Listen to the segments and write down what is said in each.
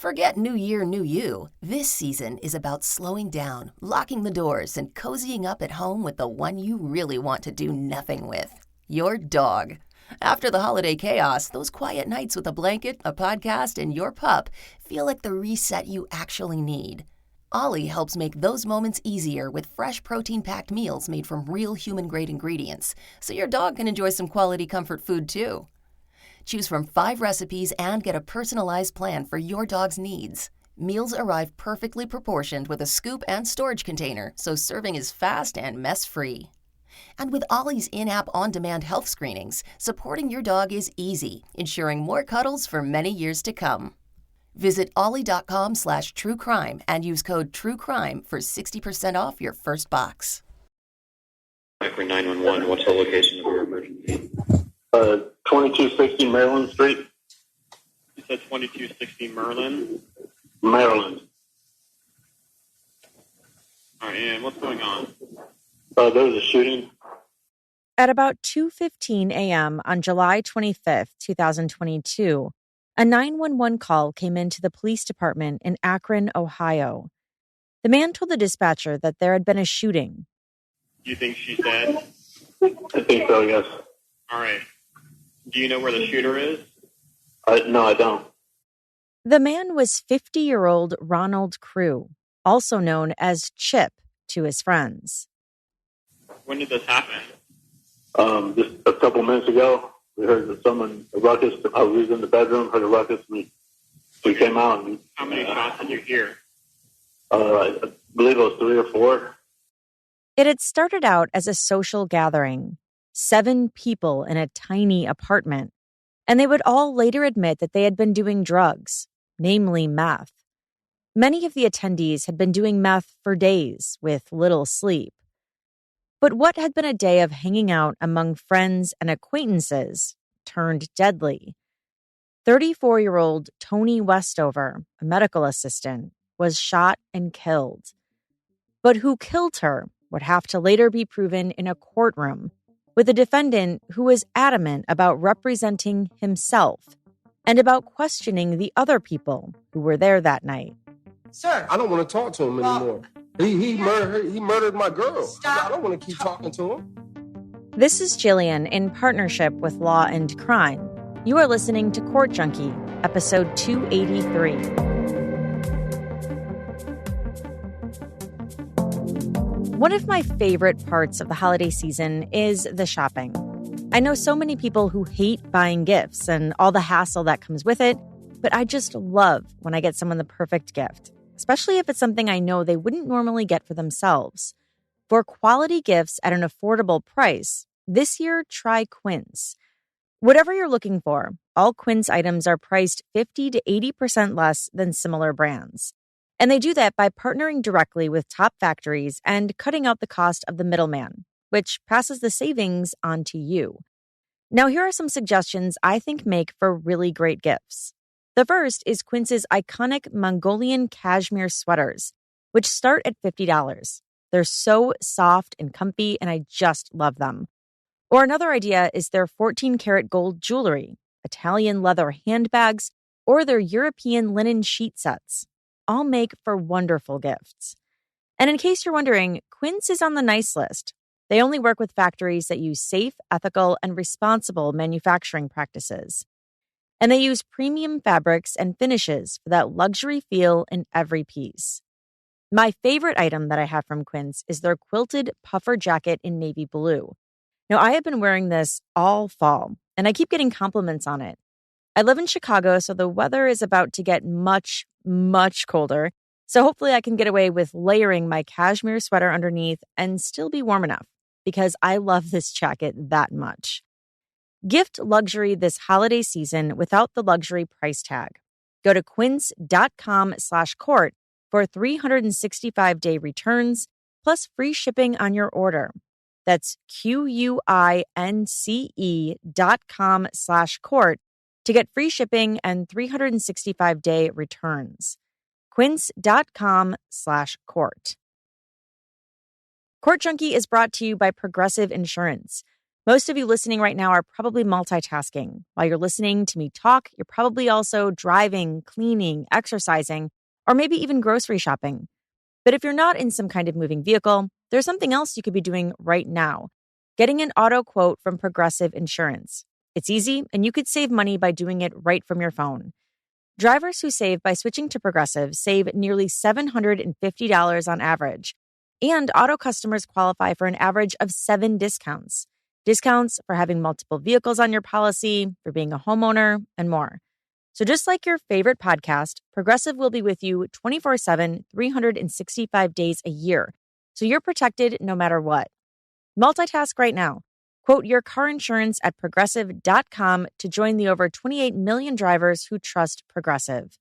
Forget New Year, New You. This season is about slowing down, locking the doors, and cozying up at home with the one you really want to do nothing with. Your dog. After the holiday chaos, those quiet nights with a blanket, a podcast, and your pup feel like the reset you actually need. Ollie helps make those moments easier with fresh protein-packed meals made from real human-grade ingredients, so your dog can enjoy some quality comfort food too. Choose from 5 recipes and get a personalized plan for your dog's needs. Meals arrive perfectly proportioned with a scoop and storage container, so serving is fast and mess-free. And with Ollie's in-app on-demand health screenings, supporting your dog is easy, ensuring more cuddles for many years to come. Visit ollie.com/truecrime and use code TRUECRIME for 60% off your first box. For 911, what's the location of your emergency? 2260 Maryland Street. You said 2260 Maryland? Maryland. All right, and what's going on? There was a shooting. At about 2:15 a.m. on July 25th, 2022, a 911 call came into the police department in Akron, Ohio. The man told the dispatcher that there had been a shooting. You think she's dead? I think so, yes. All right. Do you know where the shooter is? No, I don't. The man was 50-year-old Ronald Keur, also known as Chip to his friends. When did this happen? Just a couple minutes ago, we heard that a ruckus. I was in the bedroom, heard a ruckus, and we came out. And, How many shots did you hear? I believe it was 3 or 4. It had started out as a social gathering, 7 people in a tiny apartment, and they would all later admit that they had been doing drugs, namely meth. Many of the attendees had been doing meth for days with little sleep. But what had been a day of hanging out among friends and acquaintances turned deadly. 34-year-old Tony Westover, a medical assistant, was shot and killed. But who killed her would have to later be proven in a courtroom with a defendant who was adamant about representing himself and about questioning the other people who were there that night. Sir, I don't want to talk to him anymore. He murdered my girl. I don't want to keep talking to him. This is Jillian in partnership with Law and Crime. You are listening to Court Junkie, episode 283. One of my favorite parts of the holiday season is the shopping. I know so many people who hate buying gifts and all the hassle that comes with it, but I just love when I get someone the perfect gift, especially if it's something I know they wouldn't normally get for themselves. For quality gifts at an affordable price, this year try Quince. Whatever you're looking for, all Quince items are priced 50 to 80% less than similar brands. And they do that by partnering directly with top factories and cutting out the cost of the middleman, which passes the savings on to you. Now, here are some suggestions I think make for really great gifts. The first is Quince's iconic Mongolian cashmere sweaters, which start at $50. They're so soft and comfy, and I just love them. Or another idea is their 14-karat gold jewelry, Italian leather handbags, or their European linen sheet sets. All make for wonderful gifts. And in case you're wondering, Quince is on the nice list. They only work with factories that use safe, ethical, and responsible manufacturing practices. And they use premium fabrics and finishes for that luxury feel in every piece. My favorite item that I have from Quince is their quilted puffer jacket in navy blue. Now, I have been wearing this all fall, and I keep getting compliments on it. I live in Chicago, so the weather is about to get much, much colder. So hopefully I can get away with layering my cashmere sweater underneath and still be warm enough, because I love this jacket that much. Gift luxury this holiday season without the luxury price tag. Go to quince.com/court for 365-day returns plus free shipping on your order. That's QUINCE.com/court to get free shipping and 365-day returns. Quince.com/court. Court Junkie is brought to you by Progressive Insurance. Most of you listening right now are probably multitasking. While you're listening to me talk, you're probably also driving, cleaning, exercising, or maybe even grocery shopping. But if you're not in some kind of moving vehicle, there's something else you could be doing right now. Getting an auto quote from Progressive Insurance. It's easy, and you could save money by doing it right from your phone. Drivers who save by switching to Progressive save nearly $750 on average. And auto customers qualify for an average of 7 discounts. Discounts for having multiple vehicles on your policy, for being a homeowner, and more. So just like your favorite podcast, Progressive will be with you 24/7, 365 days a year. So you're protected no matter what. Multitask right now. Quote your car insurance at Progressive.com to join the over 28 million drivers who trust Progressive.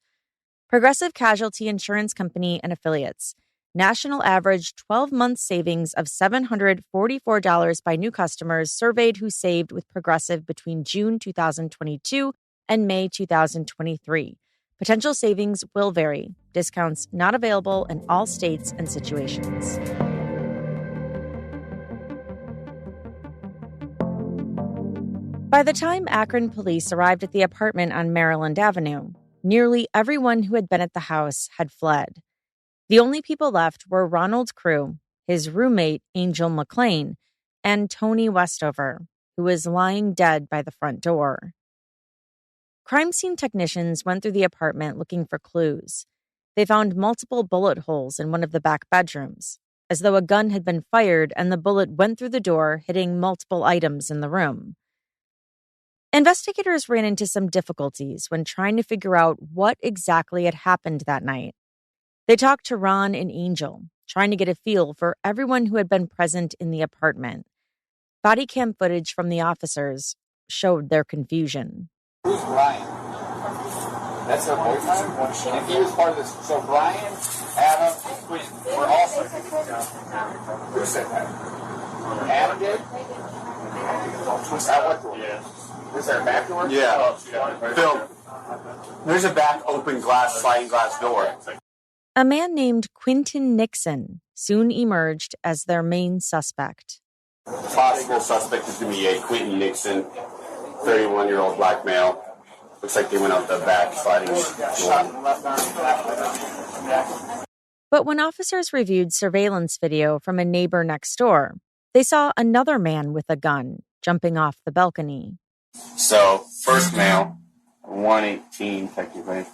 Progressive Casualty Insurance Company and Affiliates. National average 12-month savings of $744 by new customers surveyed who saved with Progressive between June 2022 and May 2023. Potential savings will vary. Discounts not available in all states and situations. By the time Akron police arrived at the apartment on Maryland Avenue, nearly everyone who had been at the house had fled. The only people left were Ronald Keur, his roommate Angel McClain, and Tony Westover, who was lying dead by the front door. Crime scene technicians went through the apartment looking for clues. They found multiple bullet holes in one of the back bedrooms, as though a gun had been fired and the bullet went through the door, hitting multiple items in the room. Investigators ran into some difficulties when trying to figure out what exactly had happened that night. They talked to Ron and Angel, trying to get a feel for everyone who had been present in the apartment. Body cam footage from the officers showed their confusion. Who's Brian? That's her boyfriend? And he was part of this. So Brian, Adam, and Quinton were also. Who said that? Adam did? At what door? Yeah. Is there a back door? Yeah. Phil, there's a back open glass, sliding glass door. A man named Quinton Nixon soon emerged as their main suspect. The possible suspect is going to be a Quinton Nixon, 31-year-old black male. Looks like they went out the back sliding door. But when officers reviewed surveillance video from a neighbor next door, they saw another man with a gun jumping off the balcony. So, first male, 118 technically.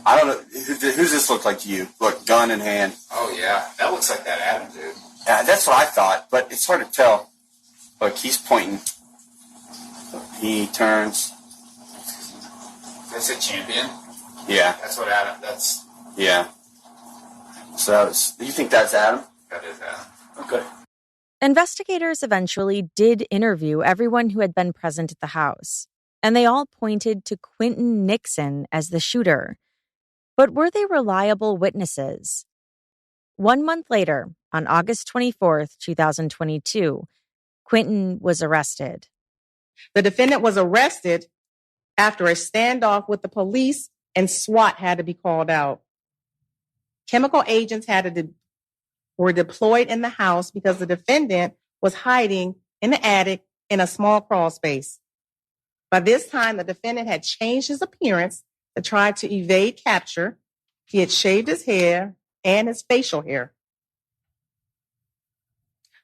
I don't know, who's this look like to you? Look, gun in hand. Oh, yeah. That looks like that Adam dude. Yeah, that's what I thought, but it's hard to tell. Look, he's pointing. He turns. That's a champion? Yeah. That's what Adam, that's... Yeah. So, you think that's Adam? That is Adam. Okay. Investigators eventually did interview everyone who had been present at the house, and they all pointed to Quinton Nixon as the shooter. But were they reliable witnesses? 1 month later, on August 24th, 2022, Quinton was arrested. The defendant was arrested after a standoff with the police, and SWAT had to be called out. Chemical agents were deployed in the house because the defendant was hiding in the attic in a small crawl space. By this time, the defendant had changed his appearance to try to evade capture. He had shaved his hair and his facial hair.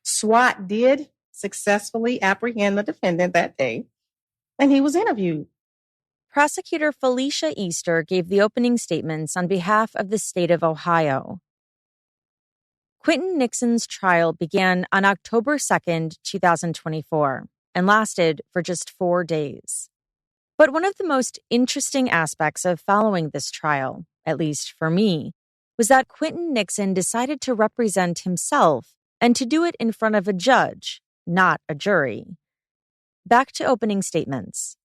SWAT did successfully apprehend the defendant that day, and he was interviewed. Prosecutor Felicia Easter gave the opening statements on behalf of the state of Ohio. Quinton Nixon's trial began on October 2nd, 2024, and lasted for just 4 days. But one of the most interesting aspects of following this trial, at least for me, was that Quinton Nixon decided to represent himself and to do it in front of a judge, not a jury. Back to opening statements.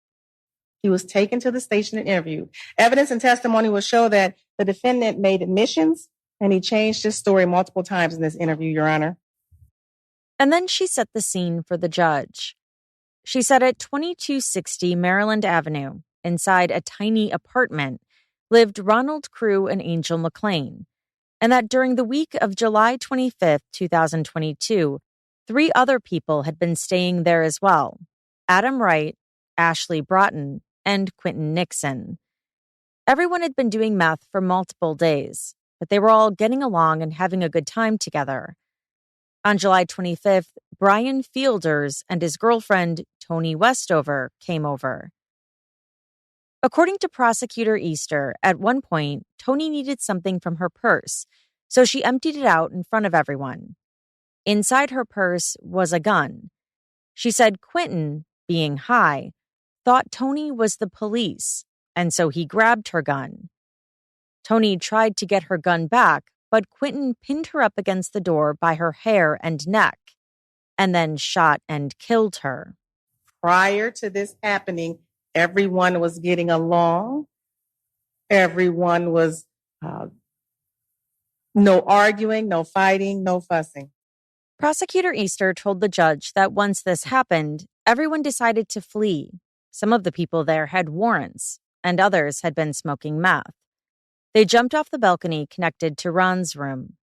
He was taken to the station and interviewed. Evidence and testimony will show that the defendant made admissions and he changed his story multiple times in this interview, Your Honor. And then she set the scene for the judge. She said at 2260 Maryland Avenue, inside a tiny apartment, lived Ronald Keur and Angel McClain, and that during the week of July 25th, 2022, 3 other people had been staying there as well: Adam Wright, Ashley Broughton, and Quinton Nixon. Everyone had been doing meth for multiple days, but they were all getting along and having a good time together. On July 25th, Brian Fielders and his girlfriend, Tony Westover, came over. According to Prosecutor Easter, at one point, Tony needed something from her purse, so she emptied it out in front of everyone. Inside her purse was a gun. She said Quinton, being high, thought Tony was the police, and so he grabbed her gun. Tony tried to get her gun back, but Quinton pinned her up against the door by her hair and neck, and then shot and killed her. Prior to this happening, everyone was getting along. Everyone was no arguing, no fighting, no fussing. Prosecutor Easter told the judge that once this happened, everyone decided to flee. Some of the people there had warrants, and others had been smoking meth. They jumped off the balcony connected to Ron's room.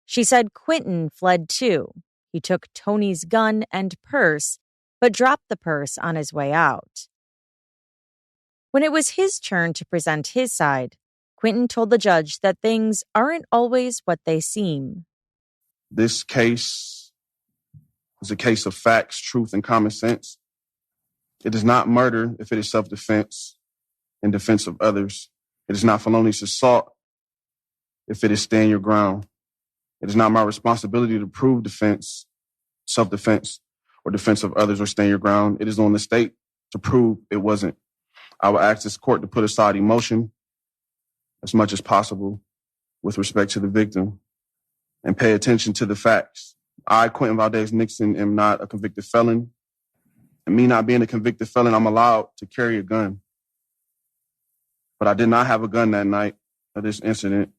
She said Quinton fled too. He took Tony's gun and purse, but dropped the purse on his way out. When it was his turn to present his side, Quinton told the judge that things aren't always what they seem. This case is a case of facts, truth, and common sense. It is not murder if it is self-defense in defense of others. It is not felonious assault if it is stand your ground. It is not my responsibility to prove defense, self-defense, or defense of others or stand your ground. It is on the state to prove it wasn't. I will ask this court to put aside emotion as much as possible with respect to the victim and pay attention to the facts. I, Quinton Valdez Nixon, am not a convicted felon. And me not being a convicted felon, I'm allowed to carry a gun. But I did not have a gun that night of this incident.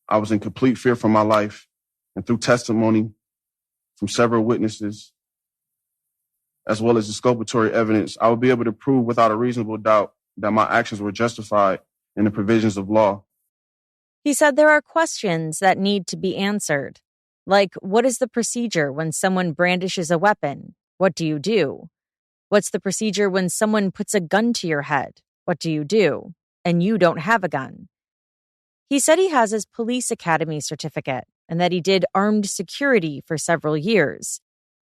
I was in complete fear for my life. And through testimony from several witnesses, as well as exculpatory evidence, I will be able to prove without a reasonable doubt that my actions were justified in the provisions of law. He said there are questions that need to be answered. Like, what is the procedure when someone brandishes a weapon? What do you do? What's the procedure when someone puts a gun to your head? What do you do? And you don't have a gun. He said he has his police academy certificate and that he did armed security for several years.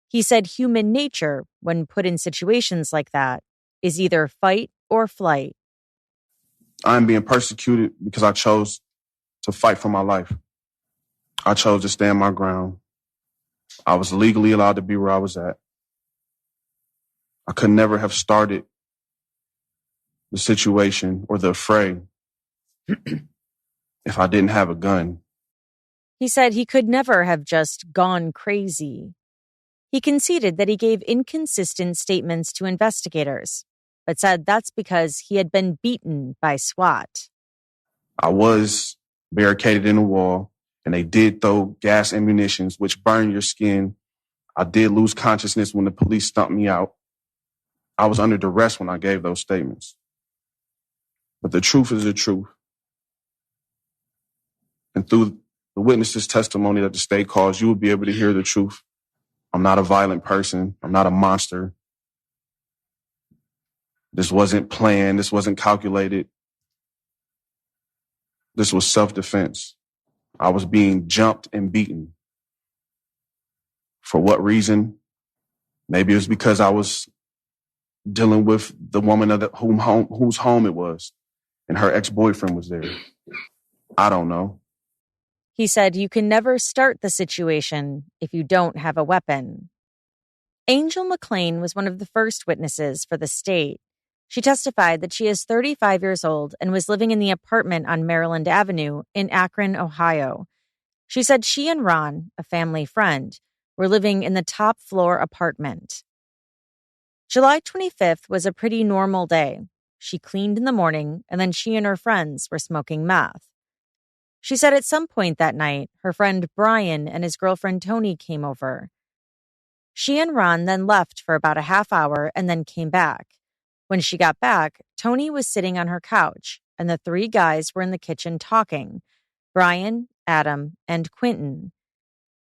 He said human nature, when put in situations like that, is either fight or flight. I'm being persecuted because I chose to fight for my life. I chose to stand my ground. I was legally allowed to be where I was at. I could never have started the situation or the fray if I didn't have a gun. He said he could never have just gone crazy. He conceded that he gave inconsistent statements to investigators, but said that's because he had been beaten by SWAT. I was barricaded in a wall, and they did throw gas and munitions, which burn your skin. I did lose consciousness when the police stumped me out. I was under duress when I gave those statements. But the truth is the truth. And through the witness's testimony that the state calls, you will be able to hear the truth. I'm not a violent person. I'm not a monster. This wasn't planned. This wasn't calculated. This was self-defense. I was being jumped and beaten. For what reason? Maybe it was because I was dealing with the woman whose home it was, and her ex-boyfriend was there. I don't know. He said you can never start the situation if you don't have a weapon. Angel McLean was one of the first witnesses for the state. She testified that she is 35 years old and was living in the apartment on Maryland Avenue in Akron, Ohio. She said she and Ron, a family friend, were living in the top floor apartment. July 25th was a pretty normal day. She cleaned in the morning, and then she and her friends were smoking meth. She said at some point that night, her friend Brian and his girlfriend Tony came over. She and Ron then left for about a half hour and then came back. When she got back, Tony was sitting on her couch, and the 3 guys were in the kitchen talking: Brian, Adam, and Quinton.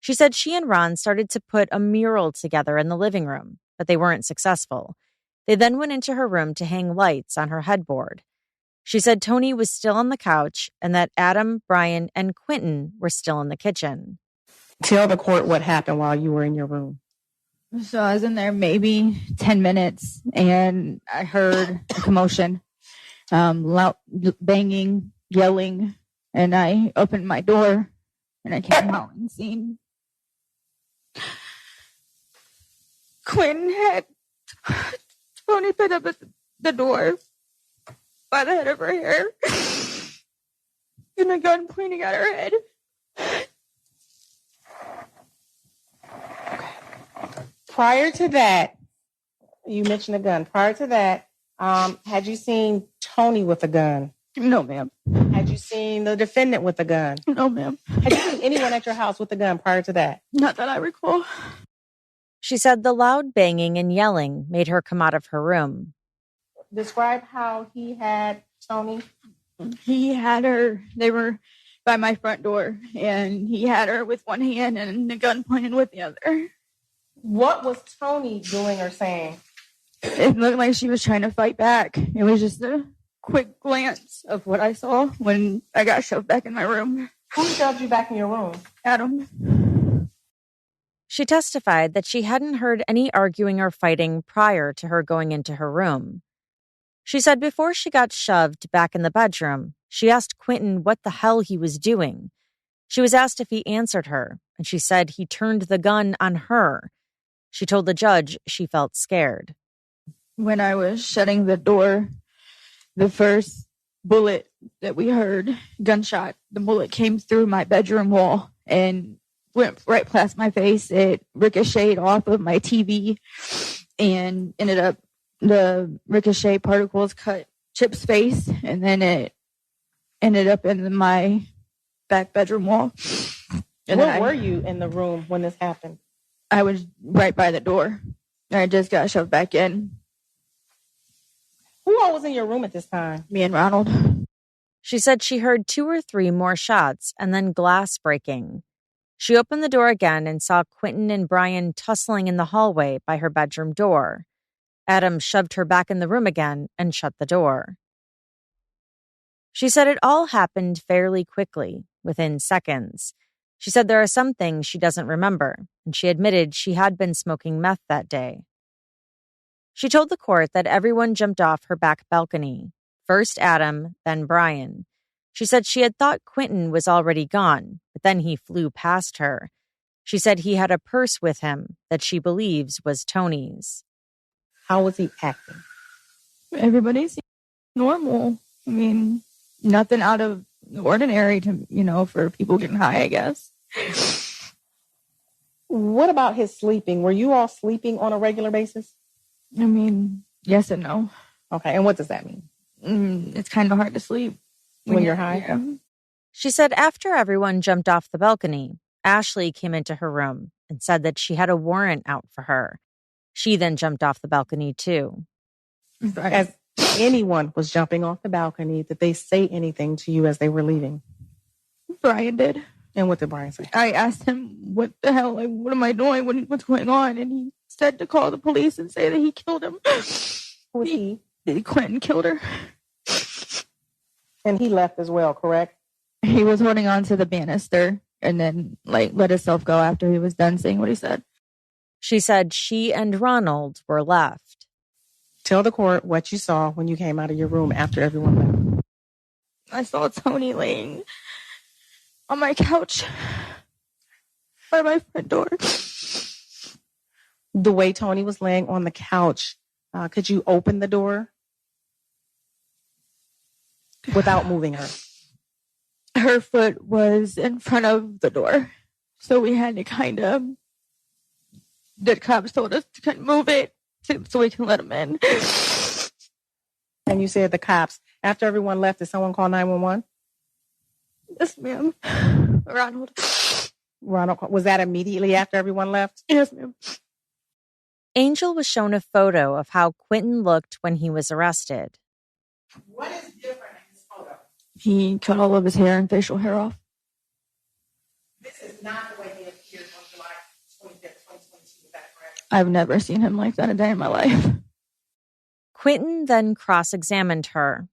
She said she and Ron started to put a mural together in the living room, but they weren't successful. They then went into her room to hang lights on her headboard. She said Tony was still on the couch and that Adam, Brian, and Quinton were still in the kitchen. Tell the court what happened while you were in your room. So I was in there maybe 10 minutes and I heard a commotion, loud banging, yelling, and I opened my door and I came out and seen Quinn had Tony put up at the door by the head of her hair and a gun pointing at her head. Prior to that, you mentioned a gun. Prior to that, had you seen Tony with a gun? No, ma'am. Had you seen the defendant with a gun? No, ma'am. Had you seen anyone at your house with a gun prior to that? Not that I recall. She said the loud banging and yelling made her come out of her room. Describe how he had Tony. He had her, they were by my front door, and he had her with one hand and the gun pointed with the other. What was Tony doing or saying? It looked like she was trying to fight back. It was just a quick glance of what I saw when I got shoved back in my room. Who shoved you back in your room? Adam. She testified that she hadn't heard any arguing or fighting prior to her going into her room. She said before she got shoved back in the bedroom, she asked Quinton what the hell he was doing. She was asked if he answered her, and she said he turned the gun on her. She told the judge she felt scared. When I was shutting the door, the first bullet that we heard, gunshot, the bullet came through my bedroom wall and went right past my face. It ricocheted off of my TV and ended up, the ricochet particles cut Chip's face, and then it ended up in my back bedroom wall. And where were you in the room when this happened? I was right by the door. I just got shoved back in. Who all was in your room at this time? Me and Ronald. She said she heard 2 or 3 more shots and then glass breaking. She opened the door again and saw Quinton and Brian tussling in the hallway by her bedroom door. Adam shoved her back in the room again and shut the door. She said it all happened fairly quickly, within seconds. She said there are some things she doesn't remember, and she admitted she had been smoking meth that day. She told the court that everyone jumped off her back balcony. First Adam, then Brian. She said she had thought Quinton was already gone, but then he flew past her. She said he had a purse with him that she believes was Tony's. How was he acting? Everybody's normal. I mean, nothing out of the ordinary to, for people getting high, I guess. What about his sleeping? Were you all sleeping on a regular basis? I mean, yes and no. Okay, and what does that mean? It's kind of hard to sleep when you're high. Yeah. She said after everyone jumped off the balcony, Ashley came into her room and said that she had a warrant out for her. She then jumped off the balcony too. As anyone was jumping off the balcony, did they say anything to you as they were leaving? Brian did. And what did Brian say? I asked him, what the hell? Like, what am I doing? What's going on? And he said to call the police and say that he killed him. Who was he? Quinton killed her. And he left as well, correct? He was holding on to the banister and then let himself go after he was done saying what he said. She said she and Ronald were left. Tell the court what you saw when you came out of your room after everyone left. I saw Tony laying on my couch by my front door. The way Tony was laying on the couch, could you open the door without moving her? Her foot was in front of the door. So we had to the cops told us to move it so we can let them in. And you said the cops, after everyone left, did someone call 911? Yes, ma'am. Ronald, was that immediately after everyone left? Yes, ma'am. Angel was shown a photo of how Quinton looked when he was arrested. What is different in this photo? He cut all of his hair and facial hair off. This is not the way he appeared I've never seen him like that a day in my life. Quinton then cross-examined her.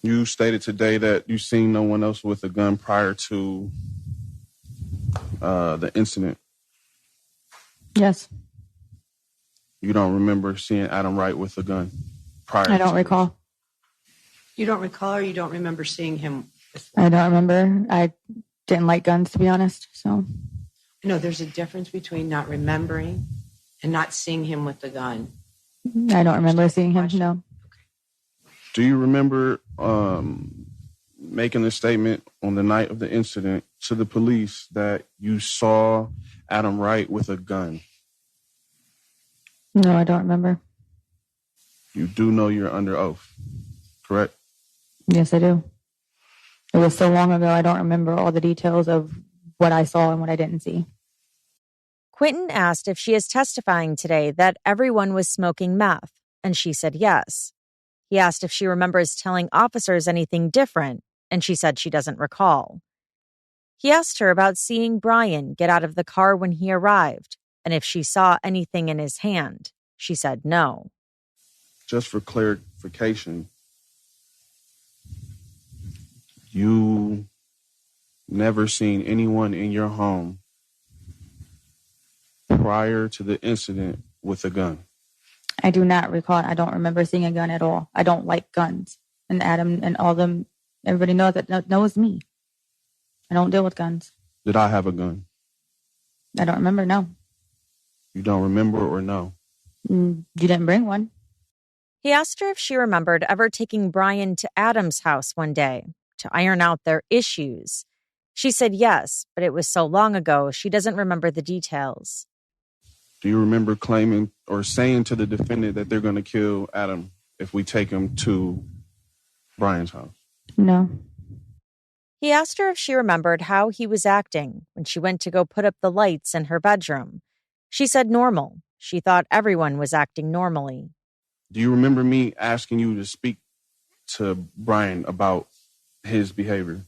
You stated today that you seen no one else with a gun prior to the incident. Yes. You don't remember seeing Adam Wright with a gun prior I don't to recall. this? You don't recall, or you don't remember seeing him? I don't remember. I didn't like guns, to be honest. So, No, there's a difference between not remembering and not seeing him with the gun. I don't remember seeing him, no. Do you remember making a statement on the night of the incident to the police that you saw Adam Wright with a gun? No, I don't remember. You do know you're under oath, correct? Yes, I do. It was so long ago, I don't remember all the details of what I saw and what I didn't see. Quinton asked if she is testifying today that everyone was smoking meth, and she said yes. He asked if she remembers telling officers anything different, and she said she doesn't recall. He asked her about seeing Brian get out of the car when he arrived, and if she saw anything in his hand. She said no. Just for clarification, you never seen anyone in your home prior to the incident with a gun? I do not recall. I don't remember seeing a gun at all. I don't like guns. And Adam and all them, everybody knows me. I don't deal with guns. Did I have a gun? I don't remember, no. You don't remember or no? You didn't bring one. He asked her if she remembered ever taking Brian to Adam's house one day to iron out their issues. She said yes, but it was so long ago she doesn't remember the details. Do you remember claiming or saying to the defendant that they're going to kill Adam if we take him to Brian's house? No. He asked her if she remembered how he was acting when she went to go put up the lights in her bedroom. She said normal. She thought everyone was acting normally. Do you remember me asking you to speak to Brian about his behavior?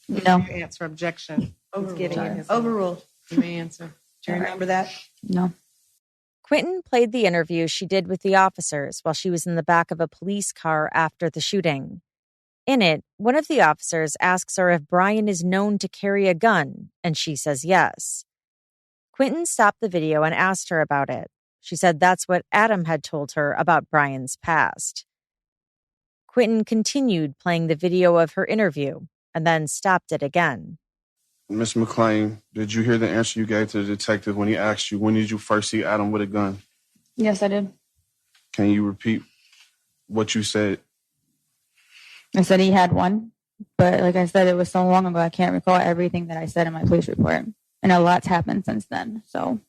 No. Answer objection. Overruled. You may answer. Do you remember that? No. Quinton played the interview she did with the officers while she was in the back of a police car after the shooting. In it, one of the officers asks her if Brian is known to carry a gun, and she says yes. Quinton stopped the video and asked her about it. She said that's what Adam had told her about Brian's past. Quinton continued playing the video of her interview and then stopped it again. Miss McClain, did you hear the answer you gave to the detective when he asked you, when did you first see Adam with a gun? Yes, I did. Can you repeat what you said? I said he had one, but like I said, it was so long ago, I can't recall everything that I said in my police report. And a lot's happened since then, so.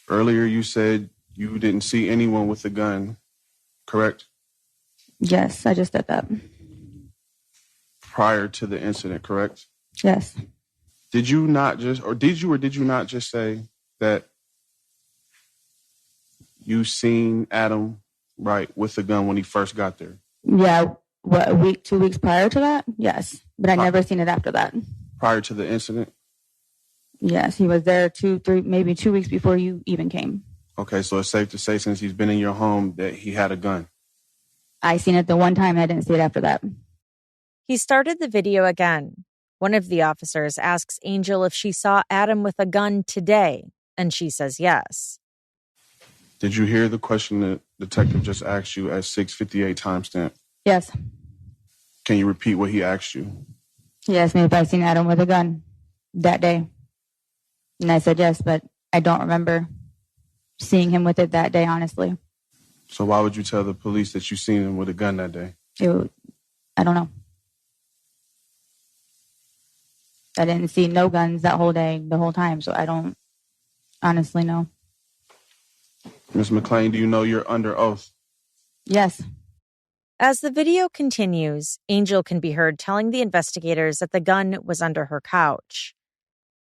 Earlier you said you didn't see anyone with a gun, correct? Yes, I just did that. Prior to the incident, correct? Yes. Did you not just say that you seen Adam Wright with a gun when he first got there? Yeah, a week, 2 weeks prior to that? Yes, but I never seen it after that. Prior to the incident? Yes, he was there 2, 3, maybe 2 weeks before you even came. Okay, so it's safe to say since he's been in your home that he had a gun. I seen it the one time, I didn't see it after that. He started the video again. One of the officers asks Angel if she saw Adam with a gun today, and she says yes. Did you hear the question the detective just asked you at 6:58 timestamp? Yes. Can you repeat what he asked you? He asked me if I seen Adam with a gun that day. And I said yes, but I don't remember seeing him with it that day, honestly. So why would you tell the police that you seen him with a gun that day? I don't know. I didn't see no guns that whole day, the whole time, so I don't honestly know. Ms. McClain, do you know you're under oath? Yes. As the video continues, Angel can be heard telling the investigators that the gun was under her couch.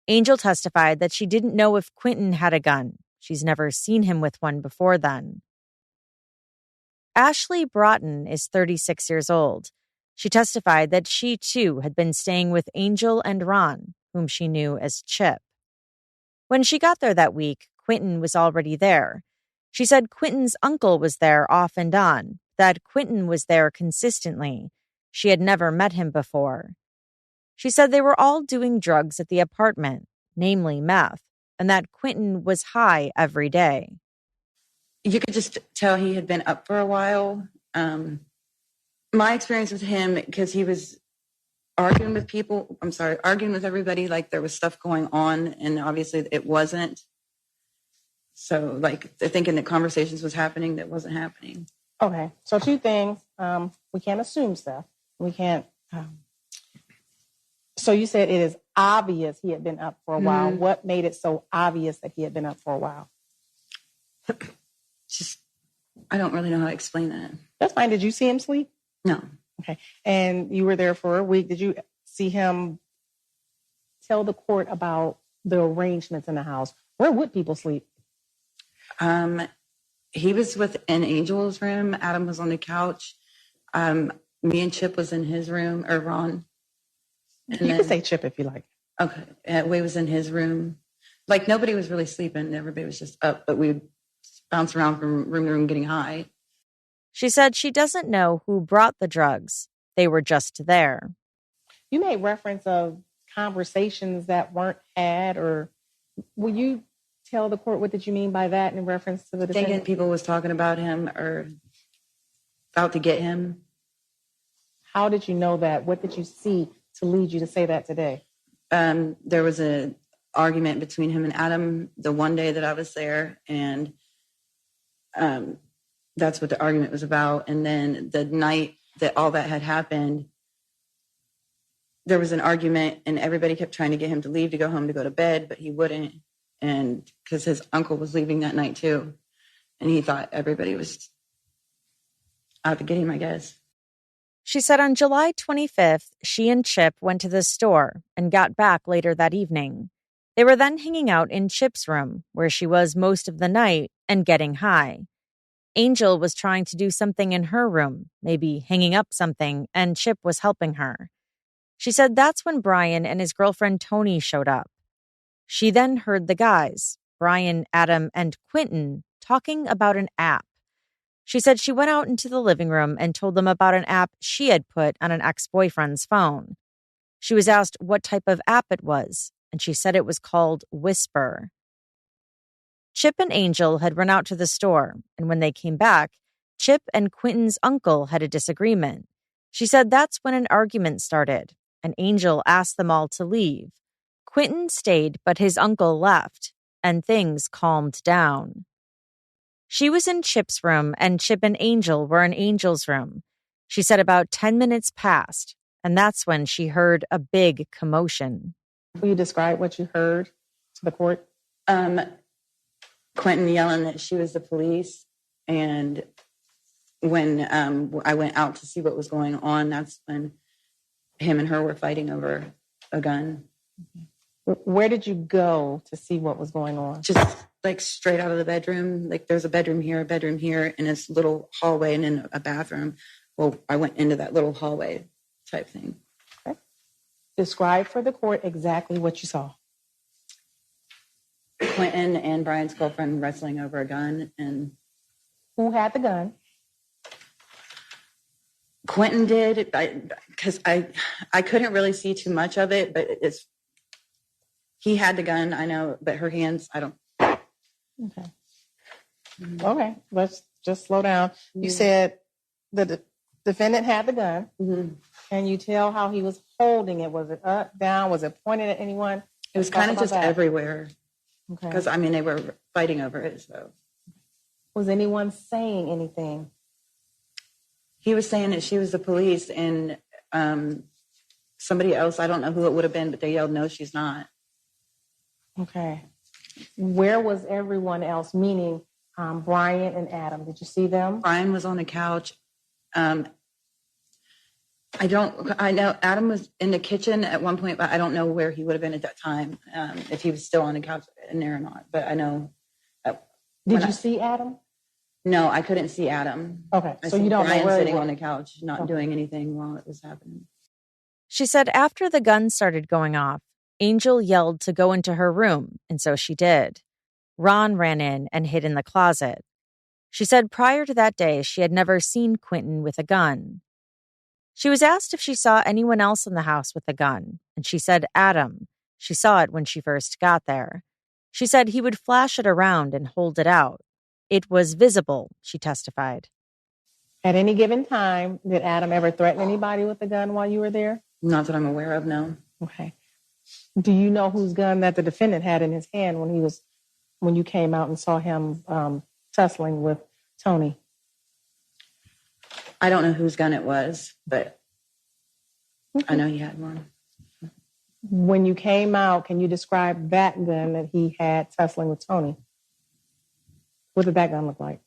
Angel testified that she didn't know if Quinton had a gun. She's never seen him with one before then. Ashley Broughton is 36 years old. She testified that she, too, had been staying with Angel and Ron, whom she knew as Chip. When she got there that week, Quinton was already there. She said Quinton's uncle was there off and on, that Quinton was there consistently. She had never met him before. She said they were all doing drugs at the apartment, namely meth, and that Quinton was high every day. You could just tell he had been up for a while. My experience with him, because he was arguing with everybody like there was stuff going on, and obviously it wasn't. So, like, they're thinking that conversations was happening that wasn't happening. Okay, so two things. We can't assume stuff. We can't. So you said it is obvious he had been up for a while. What made it so obvious that he had been up for a while? Just, I don't really know how to explain that. That's fine. Did you see him sleep? No. Okay. And you were there for a week. Did you see him tell the court about the arrangements in the house? Where would people sleep? He was within Angel's room. Adam was on the couch. Me and Chip was in his room, or Ron. And you can say Chip if you like. Okay. Way was in his room. Like, nobody was really sleeping. Everybody was just up, but we would bounce around from room to room getting high. She said she doesn't know who brought the drugs. They were just there. You made reference of conversations that weren't had, or will you tell the court what did you mean by that in reference to the defendant? Thinking people was talking about him or about to get him. How did you know that? What did you see to lead you to say that today? There was an argument between him and Adam the one day that I was there, and that's what the argument was about. And then the night that all that had happened, there was an argument, and everybody kept trying to get him to leave to go home to go to bed, but he wouldn't. And because his uncle was leaving that night too, and he thought everybody was out to get him, I guess. She said on July 25th, she and Chip went to the store and got back later that evening. They were then hanging out in Chip's room, where she was most of the night, and getting high. Angel was trying to do something in her room, maybe hanging up something, and Chip was helping her. She said that's when Brian and his girlfriend Tony showed up. She then heard the guys, Brian, Adam, and Quinton, talking about an app. She said she went out into the living room and told them about an app she had put on an ex-boyfriend's phone. She was asked what type of app it was, and she said it was called Whisper. Chip and Angel had run out to the store, and when they came back, Chip and Quinton's uncle had a disagreement. She said that's when an argument started, and Angel asked them all to leave. Quinton stayed, but his uncle left, and things calmed down. She was in Chip's room, and Chip and Angel were in Angel's room. She said about 10 minutes passed, and that's when she heard a big commotion. Will you describe what you heard to the court? Quinton yelling that she was the police. And when I went out to see what was going on, that's when him and her were fighting over a gun. Where did you go to see what was going on? Just like straight out of the bedroom. Like, there's a bedroom here, and this little hallway, and then a bathroom. Well, I went into that little hallway type thing. Okay. Describe for the court exactly what you saw. Quinton and Brian's girlfriend wrestling over a gun. And who had the gun? Quinton did, because I couldn't really see too much of it, but he had the gun, I know, but her hands, I don't. Okay. Okay, let's just slow down. You said the defendant had the gun. Can you tell how he was holding it? Was it up, down? Was it pointed at anyone? It was kind of just everywhere. Okay. Because, I mean, they were fighting over it, so. Was anyone saying anything? He was saying that she was the police, and somebody else, I don't know who it would have been, but they yelled, no, she's not. Okay. Where was everyone else, meaning Brian and Adam? Did you see them? Brian was on the couch. I know Adam was in the kitchen at one point, but I don't know where he would have been at that time, if he was still on the couch in there or not. But I know. Did you see Adam? No, I couldn't see Adam. Okay, I so you don't Brian know where sitting on the couch, not doing anything while it was happening. She said after the gun started going off, Angel yelled to go into her room, and so she did. Ron ran in and hid in the closet. She said prior to that day, she had never seen Quinton with a gun. She was asked if she saw anyone else in the house with a gun, and she said Adam. She saw it when she first got there. She said he would flash it around and hold it out. It was visible, she testified. At any given time, did Adam ever threaten anybody with a gun while you were there? Not that I'm aware of, no. Okay. Do you know whose gun that the defendant had in his hand when you came out and saw him tussling with Tony? I don't know whose gun it was, but I know he had one. When you came out, can you describe that gun that he had tussling with Tony? What did that gun look like?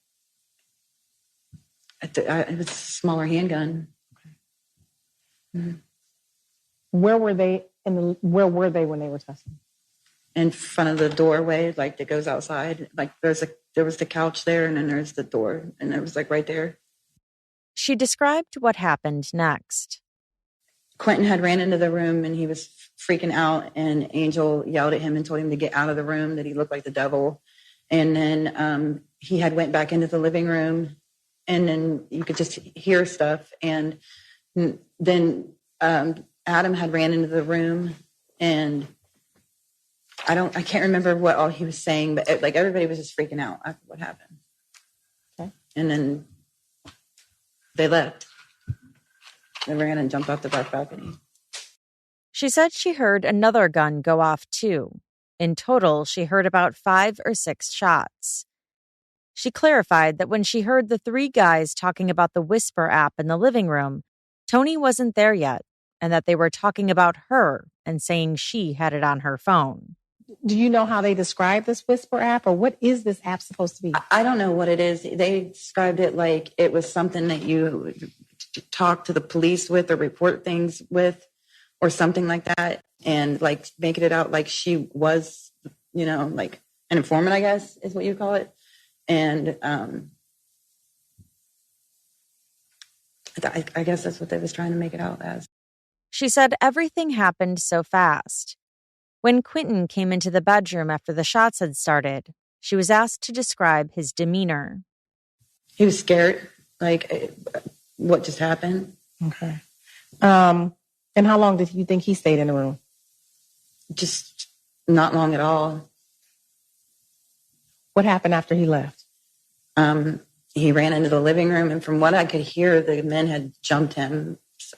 It was a smaller handgun. Mm-hmm. Where were they when they were tussling? In front of the doorway, like that goes outside. Like there was the couch there, and then there's the door, and it was like right there. She described what happened next. Quinton had ran into the room and he was freaking out, and Angel yelled at him and told him to get out of the room, that he looked like the devil. And then he had went back into the living room, and then you could just hear stuff. And then Adam had ran into the room, and I can't remember what all he was saying, but like everybody was just freaking out after what happened. Okay. And then they left. They ran and jumped off the back balcony. She said she heard another gun go off too. In total, she heard about 5 or 6 shots. She clarified that when she heard the 3 guys talking about the Whisper app in the living room, Tony wasn't there yet, and that they were talking about her and saying she had it on her phone. Do you know how they describe this Whisper app, or what is this app supposed to be? I don't know what it is. They described it like it was something that you talk to the police with or report things with or something like that, and like making it out like she was, like an informant, I guess is what you call it. And I guess that's what they was trying to make it out as. She said everything happened so fast. When Quinton came into the bedroom after the shots had started, she was asked to describe his demeanor. He was scared, like what just happened. Okay. And how long did you think he stayed in the room? Just not long at all. What happened after he left? He ran into the living room, and from what I could hear, the men had jumped him. So,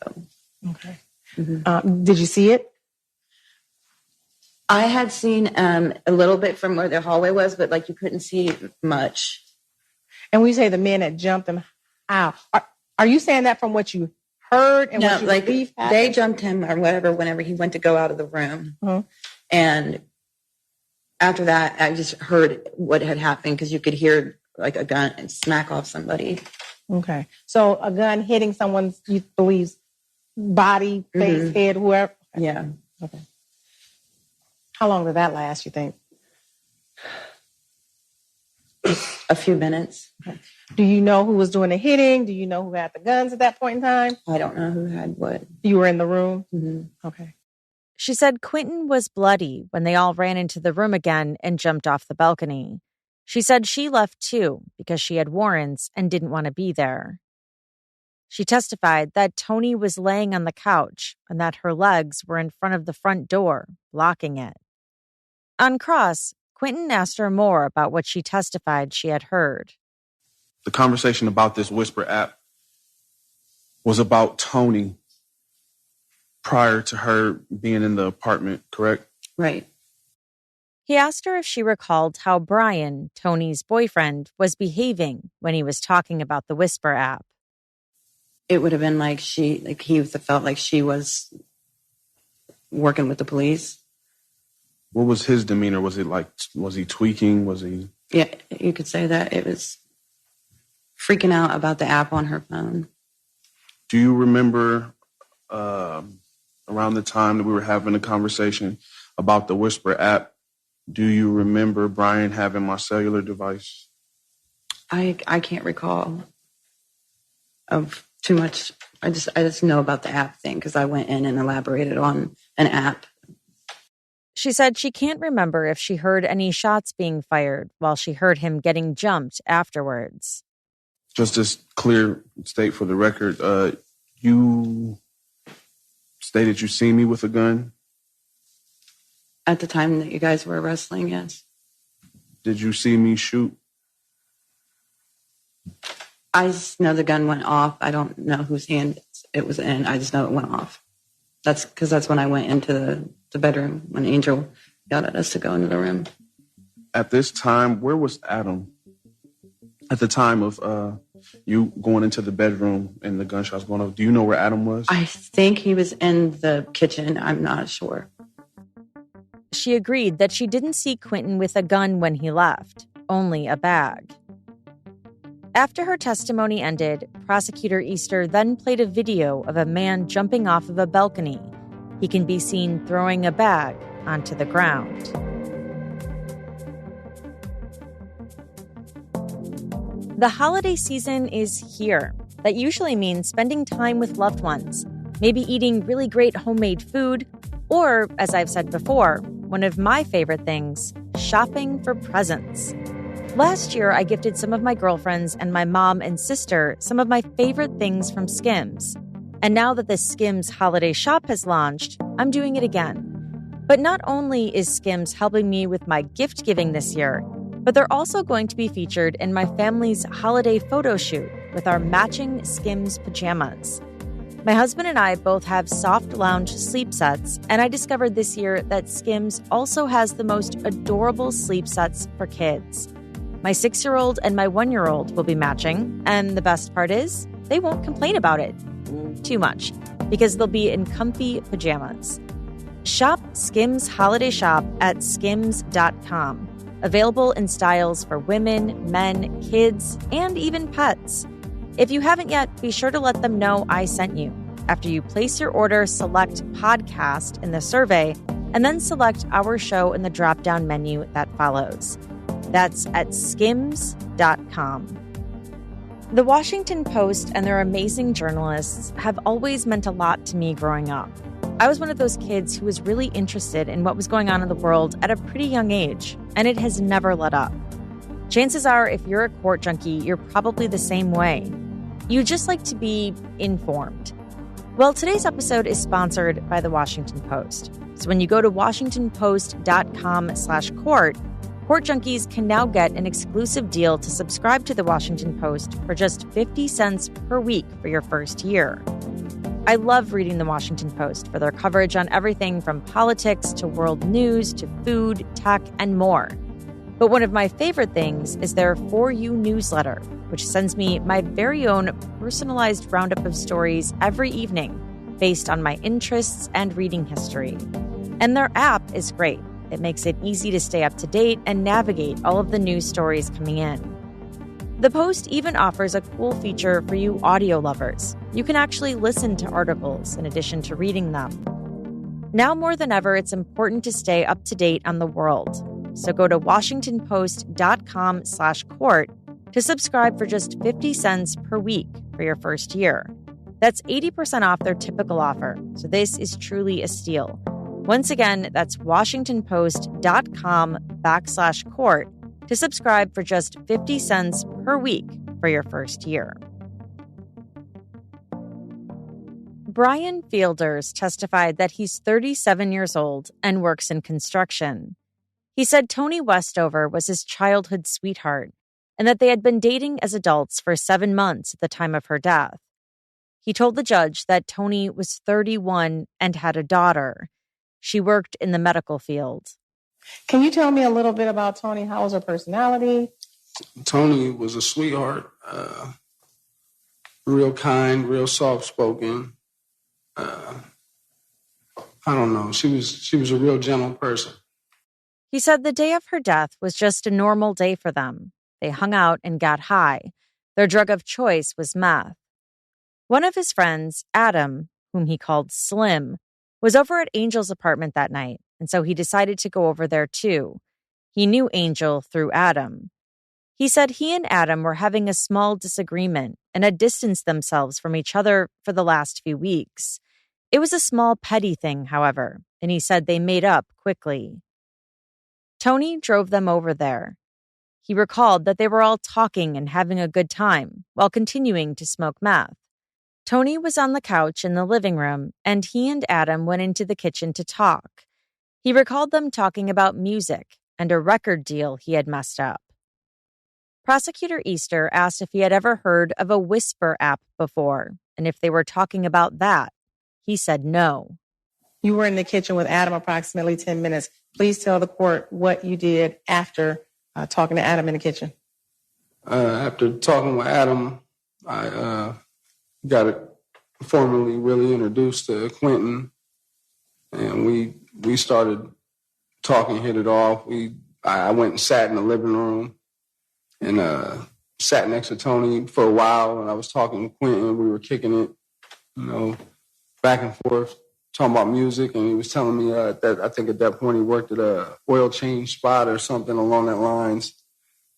okay. Mm-hmm. Did you see it? I had seen a little bit from where the hallway was, but like you couldn't see much. And when you say the men had jumped him, how? Are you saying that from what you heard and what you believe happened? They jumped him or whatever whenever he went to go out of the room. Mm-hmm. And after that, I just heard what had happened because you could hear like a gun and smack off somebody. Okay. So a gun hitting someone's, you believe, body, face, head, whoever? Yeah. Okay. How long did that last, you think? A few minutes. Okay. Do you know who was doing the hitting? Do you know who had the guns at that point in time? I don't know who had what. You were in the room? Mm-hmm. Okay. She said Quinton was bloody when they all ran into the room again and jumped off the balcony. She said she left too because she had warrants and didn't want to be there. She testified that Tony was laying on the couch and that her legs were in front of the front door, blocking it. On cross, Quinton asked her more about what she testified she had heard. The conversation about this Whisper app was about Tony prior to her being in the apartment, correct? Right. He asked her if she recalled how Brian, Tony's boyfriend, was behaving when he was talking about the Whisper app. It would have been like he felt like she was working with the police. What was his demeanor? Was he tweaking? Was he? Yeah, you could say that. It was freaking out about the app on her phone. Do you remember around the time that we were having a conversation about the Whisper app, do you remember Brian having my cellular device? I can't recall of too much. I just know about the app thing because I went in and elaborated on an app. She said she can't remember if she heard any shots being fired while she heard him getting jumped afterwards. Just to clear state for the record, you stated you seen me with a gun? At the time that you guys were wrestling, yes. Did you see me shoot? I just know the gun went off. I don't know whose hand it was in. I just know it went off. That's because that's when I went into the bedroom when Angel yelled at us to go into the room. At this time, where was Adam? At the time of you going into the bedroom and the gunshots going off, do you know where Adam was? I think he was in the kitchen. I'm not sure. She agreed that she didn't see Quinton with a gun when he left, only a bag. After her testimony ended, Prosecutor Easter then played a video of a man jumping off of a balcony. He can be seen throwing a bag onto the ground. The holiday season is here. That usually means spending time with loved ones, maybe eating really great homemade food, or, as I've said before, one of my favorite things, shopping for presents. Last year, I gifted some of my girlfriends and my mom and sister some of my favorite things from SKIMS. And now that the SKIMS Holiday Shop has launched, I'm doing it again. But not only is SKIMS helping me with my gift giving this year, but they're also going to be featured in my family's holiday photo shoot with our matching SKIMS pajamas. My husband and I both have soft lounge sleep sets, and I discovered this year that SKIMS also has the most adorable sleep sets for kids. My 6-year-old and my 1-year-old will be matching, and the best part is they won't complain about it too much because they'll be in comfy pajamas. Shop SKIMS Holiday Shop at skims.com. Available in styles for women, men, kids, and even pets. If you haven't yet, be sure to let them know I sent you. After you place your order, select podcast in the survey, and then select our show in the drop-down menu that follows. That's at skims.com. The Washington Post and their amazing journalists have always meant a lot to me growing up. I was one of those kids who was really interested in what was going on in the world at a pretty young age, and it has never let up. Chances are, if you're a court junkie, you're probably the same way. You just like to be informed. Well, today's episode is sponsored by The Washington Post. So when you go to washingtonpost.com/court, court junkies can now get an exclusive deal to subscribe to The Washington Post for just 50 cents per week for your first year. I love reading The Washington Post for their coverage on everything from politics to world news to food, tech, and more. But one of my favorite things is their For You newsletter, which sends me my very own personalized roundup of stories every evening based on my interests and reading history. And their app is great. It makes it easy to stay up to date and navigate all of the news stories coming in. The Post even offers a cool feature for you audio lovers. You can actually listen to articles in addition to reading them. Now more than ever, it's important to stay up to date on the world. So go to washingtonpost.com/court to subscribe for just 50 cents per week for your first year. That's 80% off their typical offer. So this is truly a steal. Once again, that's washingtonpost.com/court to subscribe for just 50 cents per week for your first year. Brian Fielders testified that he's 37 years old and works in construction. He said Toni Westover was his childhood sweetheart and that they had been dating as adults for 7 months at the time of her death. He told the judge that Toni was 31 and had a daughter. She worked in the medical field. Can you tell me a little bit about Toni? How was her personality? Toni was a sweetheart, real kind, real soft-spoken. I don't know. She was a real gentle person. He said the day of her death was just a normal day for them. They hung out and got high. Their drug of choice was meth. One of his friends, Adam, whom he called Slim, was over at Angel's apartment that night, and so he decided to go over there too. He knew Angel through Adam. He said he and Adam were having a small disagreement and had distanced themselves from each other for the last few weeks. It was a small petty thing, however. and he said they made up quickly. Tony drove them over there. He recalled that they were all talking and having a good time while continuing to smoke meth. Tony was on the couch in the living room, and he and Adam went into the kitchen to talk. He recalled them talking about music and a record deal he had messed up. Prosecutor Easter asked if he had ever heard of a Whisper app before, and if they were talking about that. He said no. You were in the kitchen with Adam approximately 10 minutes. Please tell the court what you did after talking to Adam in the kitchen. After talking with Adam, I got formally really introduced to Quinton, and we started talking, hit it off. I went and sat in the living room and sat next to Tony for a while, and I was talking to Quinton. We were kicking it, back and forth, talking about music, and he was telling me that I think at that point he worked at a oil change spot or something along that lines.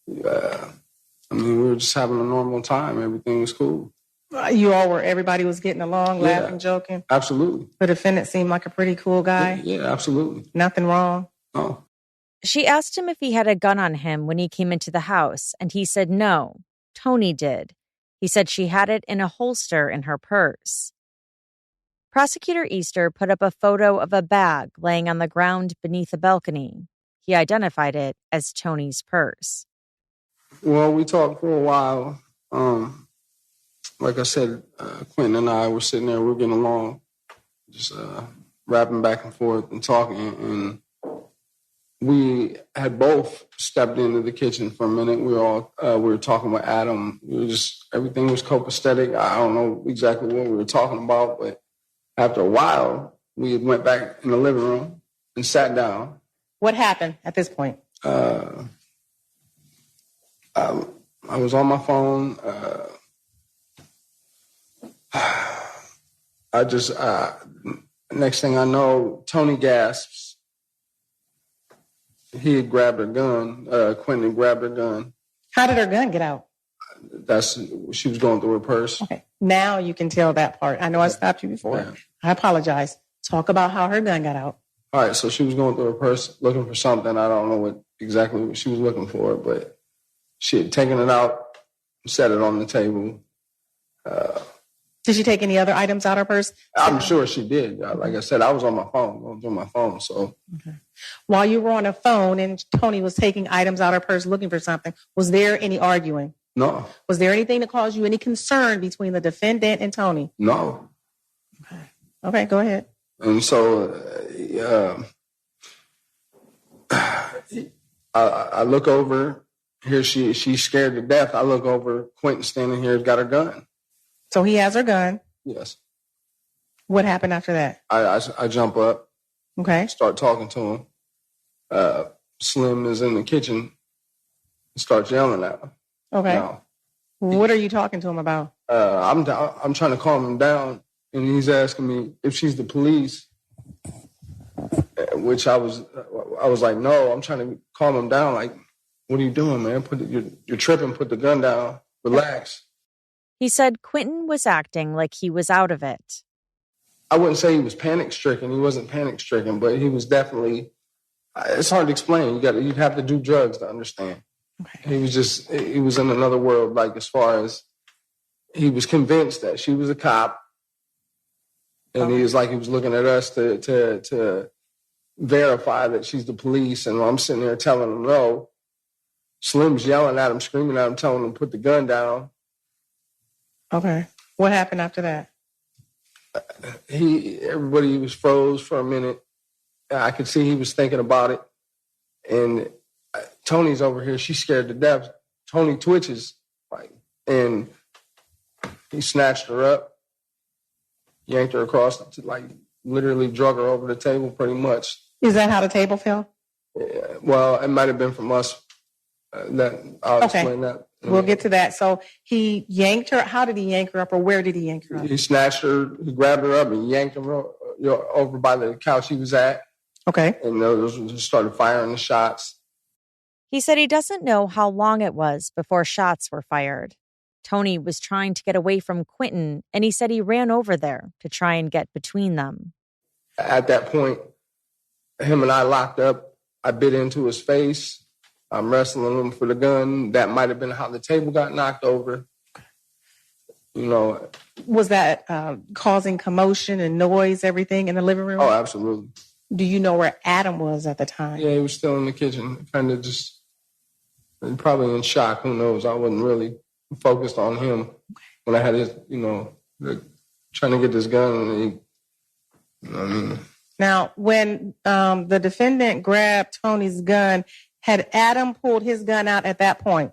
We were just having a normal time. Everything was cool. Everybody was getting along, laughing, joking? Absolutely. The defendant seemed like a pretty cool guy? Yeah, absolutely. Nothing wrong? No. She asked him if he had a gun on him when he came into the house, and he said no. Tony did. He said she had it in a holster in her purse. Prosecutor Easter put up a photo of a bag laying on the ground beneath a balcony. He identified it as Tony's purse. Well, we talked for a while. Like I said, Quinton and I were sitting there, we were getting along, just rapping back and forth and talking. And we had both stepped into the kitchen for a minute. We were talking with Adam. Everything was copacetic. I don't know exactly what we were talking about, but after a while, we went back in the living room and sat down. What happened at this point? I was on my phone. Next thing I know, Tony gasps. He had grabbed a gun. Quinton grabbed a gun. How did her gun get out? She was going through her purse. Okay. Now you can tell that part. I know I stopped you before. Yeah. I apologize. Talk about how her gun got out. All right. So she was going through her purse looking for something. I don't know exactly what she was looking for, but she had taken it out, set it on the table. Did she take any other items out of her purse? I'm sure she did. Like I said, I was on my phone. So okay. While you were on the phone and Tony was taking items out of her purse looking for something, was there any arguing? No. Was there anything that caused you any concern between the defendant and Tony? No. Okay, go ahead. And so I look over. Here she's scared to death. I look over. Quinton standing here has got her gun. So he has her gun. Yes. What happened after that? I jump up. Okay. Start talking to him. Slim is in the kitchen and starts yelling at him. Okay. Now, what are you talking to him about? I'm trying to calm him down, and he's asking me if she's the police, which I was like, no. I'm trying to calm him down. Like, what are you doing, man? You're tripping. Put the gun down. Relax. He said Quinton was acting like he was out of it. I wouldn't say he was panic-stricken. He wasn't panic-stricken, but he was definitely. It's hard to explain. You'd have to do drugs to understand. Okay. He was in another world, like as far as he was convinced that she was a cop. And he was looking at us to verify that she's the police. And I'm sitting there telling him no. Slim's yelling at him, screaming at him, telling him to put the gun down. Okay. What happened after that? Everybody was froze for a minute. I could see he was thinking about it. And Tony's over here. She's scared to death. Tony twitches, and he snatched her up, yanked her across, literally drug her over the table pretty much. Is that how the table fell? Yeah, well, it might have been from us. I'll explain that. We'll get to that. So he yanked her. How did he yank her up, or where did he yank her up? He snatched her, he grabbed her up and yanked her over by the couch he was at. Okay. And those started firing the shots. He said he doesn't know how long it was before shots were fired. Tony was trying to get away from Quinton, and he said he ran over there to try and get between them. At that point, him and I locked up. I bit into his face. I'm wrestling him for the gun. That might have been how the table got knocked over. You know. Was that causing commotion and noise, everything in the living room? Oh, absolutely. Do you know where Adam was at the time? Yeah, he was still in the kitchen, kind of just probably in shock. Who knows? I wasn't really focused on him when I had his, trying to get this gun. And he, you know what I mean? Now, when the defendant grabbed Tony's gun, had Adam pulled his gun out at that point?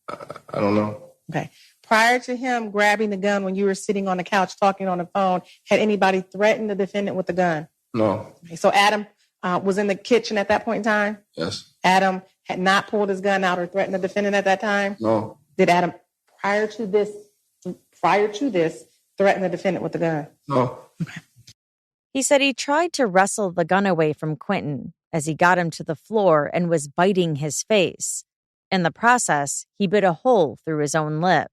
I don't know. Okay. Prior to him grabbing the gun when you were sitting on the couch talking on the phone, had anybody threatened the defendant with the gun? No. Okay, so Adam was in the kitchen at that point in time? Yes. Adam had not pulled his gun out or threatened the defendant at that time? No. Did Adam, prior to this, threaten the defendant with the gun? No. Okay. He said he tried to wrestle the gun away from Quinton as he got him to the floor and was biting his face. In the process, he bit a hole through his own lip.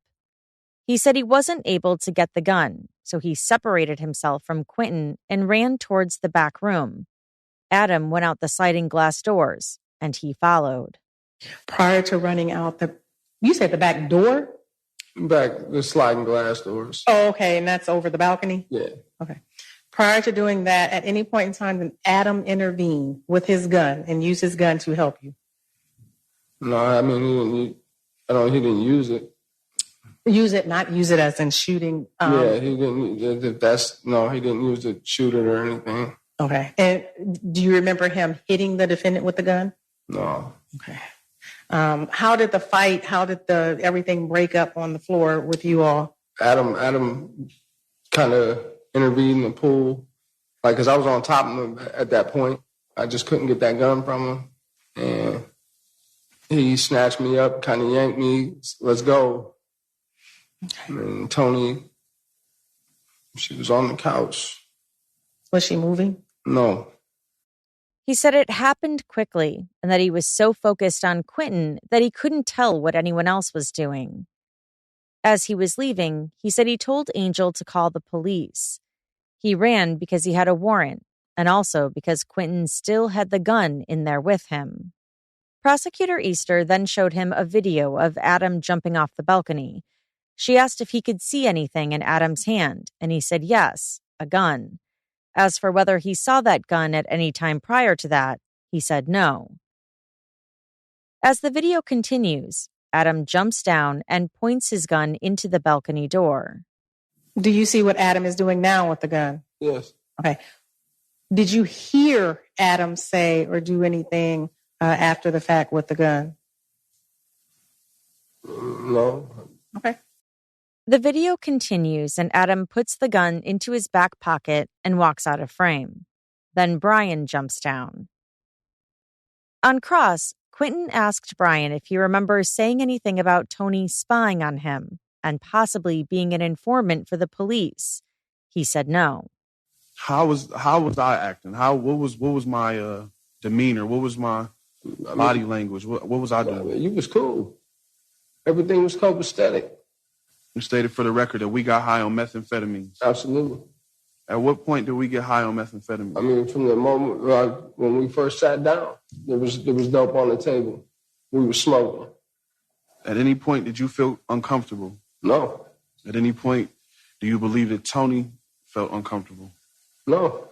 He said he wasn't able to get the gun, so he separated himself from Quinton and ran towards the back room. Adam went out the sliding glass doors, and he followed. Prior to running out you said the back door? Back, the sliding glass doors. Oh, okay, and that's over the balcony? Yeah. Okay. Prior to doing that, at any point in time, did Adam intervene with his gun and use his gun to help you? No, I mean, he didn't use it. Use it, not use it as in shooting. Yeah, he didn't. He didn't use it to shoot it or anything. Okay. And do you remember him hitting the defendant with the gun? No. Okay. How did the everything break up on the floor with you all? Adam kind of intervened and pulled, because I was on top of him at that point. I just couldn't get that gun from him. And he snatched me up, kind of yanked me, let's go. Okay. And Tony, she was on the couch. Was she moving? No. He said it happened quickly and that he was so focused on Quinton that he couldn't tell what anyone else was doing. As he was leaving, he said he told Angel to call the police. He ran because he had a warrant and also because Quinton still had the gun in there with him. Prosecutor Easter then showed him a video of Adam jumping off the balcony. She asked if he could see anything in Adam's hand, and he said yes, a gun. As for whether he saw that gun at any time prior to that, he said no. As the video continues, Adam jumps down and points his gun into the balcony door. Do you see what Adam is doing now with the gun? Yes. Okay. Did you hear Adam say or do anything after the fact with the gun? No. Okay. The video continues and Adam puts the gun into his back pocket and walks out of frame. Then Brian jumps down. On cross, Quinton asked Brian if he remembers saying anything about Tony spying on him and possibly being an informant for the police. He said no. How was I acting? What was my demeanor? What was my body language? What was I doing? You was cool. Everything was copacetic. You stated for the record that we got high on methamphetamines. Absolutely. At what point did we get high on methamphetamine? I mean, from the moment when we first sat down, there was dope on the table. We were smoking. At any point did you feel uncomfortable? No. At any point do you believe that Tony felt uncomfortable? No.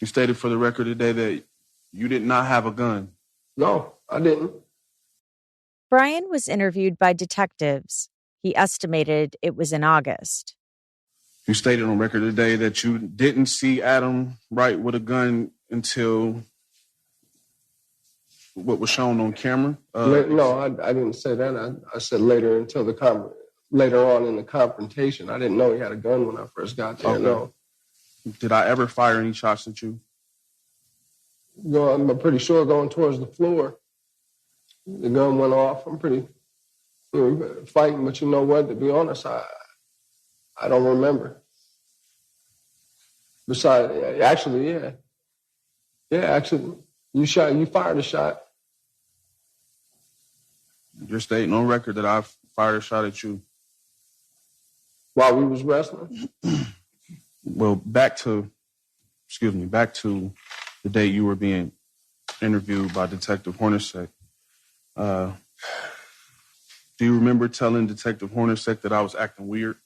You stated for the record today that you did not have a gun. No, I didn't. Brian was interviewed by detectives. He estimated it was in August. You stated on record today that you didn't see Adam Wright with a gun until what was shown on camera? No, I didn't say that. I said later later on in the confrontation. I didn't know he had a gun when I first got there. Okay. No. Did I ever fire any shots at you? No, I'm pretty sure going towards the floor, the gun went off. I'm pretty fighting, but you know what? To be honest, I don't remember. Besides, actually, yeah. Yeah, actually, you fired a shot. You're stating on record that I fired a shot at you. While we was wrestling? Well, back to the the day you were being interviewed by Detective Hornacek. Do you remember telling Detective Hornacek that I was acting weird?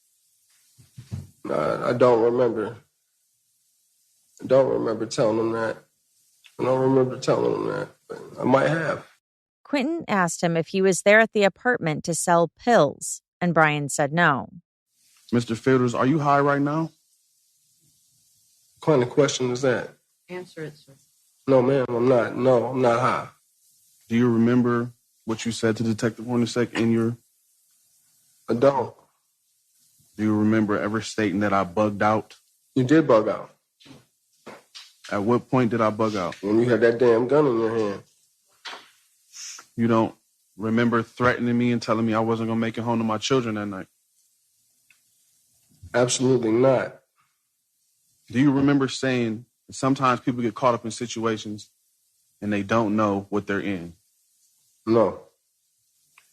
I don't remember. I don't remember telling him that. I don't remember telling him that, but I might have. Quinton asked him if he was there at the apartment to sell pills, and Brian said no. Mr. Fields, are you high right now? What kind of question is that? Answer it, sir. No, ma'am, I'm not. No, I'm not high. Do you remember what you said to Detective Hornacek in your... I don't. Do you remember ever stating that I bugged out? You did bug out. At what point did I bug out? When you had that damn gun in your hand. You don't remember threatening me and telling me I wasn't going to make it home to my children that night? Absolutely not. Do you remember saying that sometimes people get caught up in situations and they don't know what they're in? No.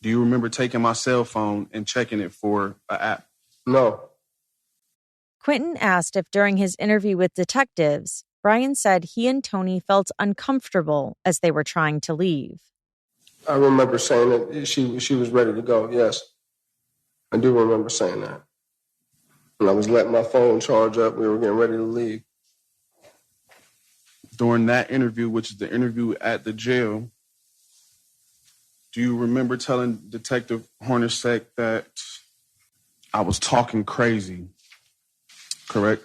Do you remember taking my cell phone and checking it for an app? No. Quinton asked if during his interview with detectives, Brian said he and Tony felt uncomfortable as they were trying to leave. I remember saying that she was ready to go, yes. I do remember saying that. And I was letting my phone charge up. We were getting ready to leave. During that interview, which is the interview at the jail, do you remember telling Detective Hornacek that I was talking crazy? Correct?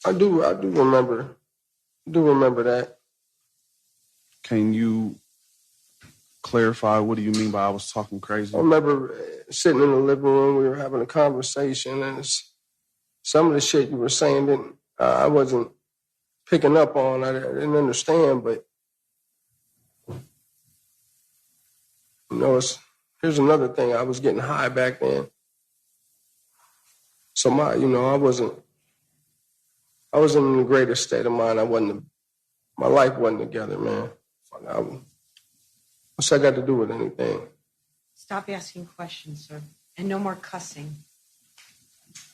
I do remember. I do remember that. Can you clarify what do you mean by I was talking crazy? I remember sitting in the living room, we were having a conversation, and some of the shit you were saying I wasn't picking up on. I didn't understand, but here's another thing. I was getting high back then. So I wasn't in the greatest state of mind. My life wasn't together, man. What's that got to do with anything? Stop asking questions, sir. And no more cussing.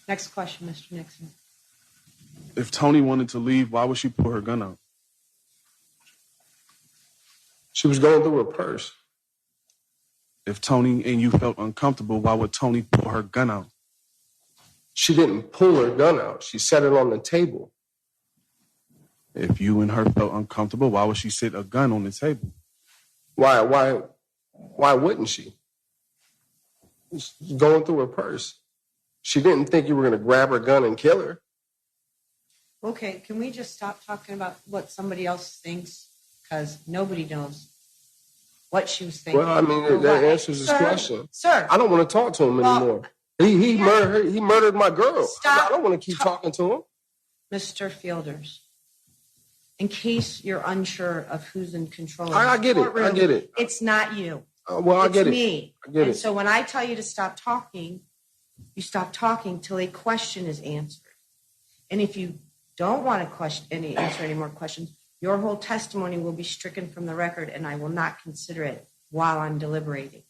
Next question, Mr. Nixon. If Tony wanted to leave, why would she pull her gun out? She was going through her purse. If Tony and you felt uncomfortable, why would Tony pull her gun out? She didn't pull her gun out. She set it on the table. If you and her felt uncomfortable, why would she sit a gun on the table? Why wouldn't she? She's going through her purse. She didn't think you were going to grab her gun and kill her. Okay, can we just stop talking about what somebody else thinks? Because nobody knows what she was thinking. Well, I mean, that answers his question. Sir. I don't want to talk to him anymore. He murdered her. He murdered my girl. Stop. I don't want to keep talking to him. Mr. Fielders, in case you're unsure of who's in control of I get courtroom, it. I get it. It's not you. I get it. It's me. I get it. So when I tell you to stop talking, you stop talking till a question is answered. And if you don't want to answer any more questions, your whole testimony will be stricken from the record, and I will not consider it while I'm deliberating.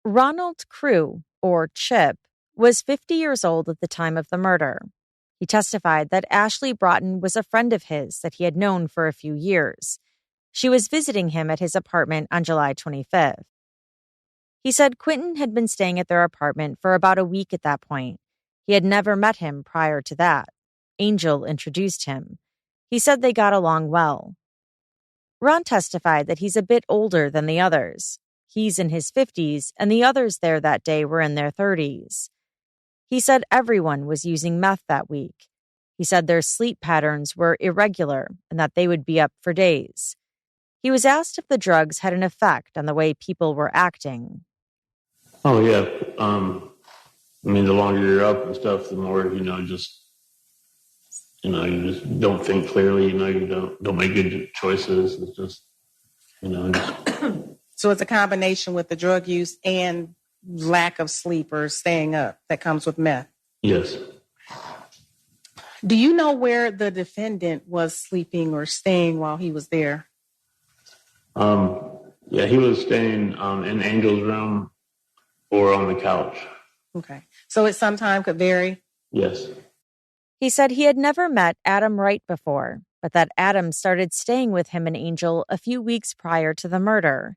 Ronald Keur, or Chip, was 50 years old at the time of the murder. He testified that Ashley Broughton was a friend of his that he had known for a few years. She was visiting him at his apartment on July 25th. He said Quinton had been staying at their apartment for about a week at that point. He had never met him prior to that. Angel introduced him. He said they got along well. Ron testified that he's a bit older than the others. He's in his 50s, and the others there that day were in their 30s. He said everyone was using meth that week. He said their sleep patterns were irregular and that they would be up for days. He was asked if the drugs had an effect on the way people were acting. Oh, yeah. I mean, the longer you're up and stuff, the more, you just don't think clearly, you don't make good choices. It's just, So it's a combination with the drug use and lack of sleep or staying up that comes with meth. Yes. Do you know where the defendant was sleeping or staying while he was there? Yeah, he was staying in Angel's room or on the couch. Okay. So it sometimes could vary? Yes. He said he had never met Adam Wright before. but that Adam started staying with him and Angel a few weeks prior to the murder.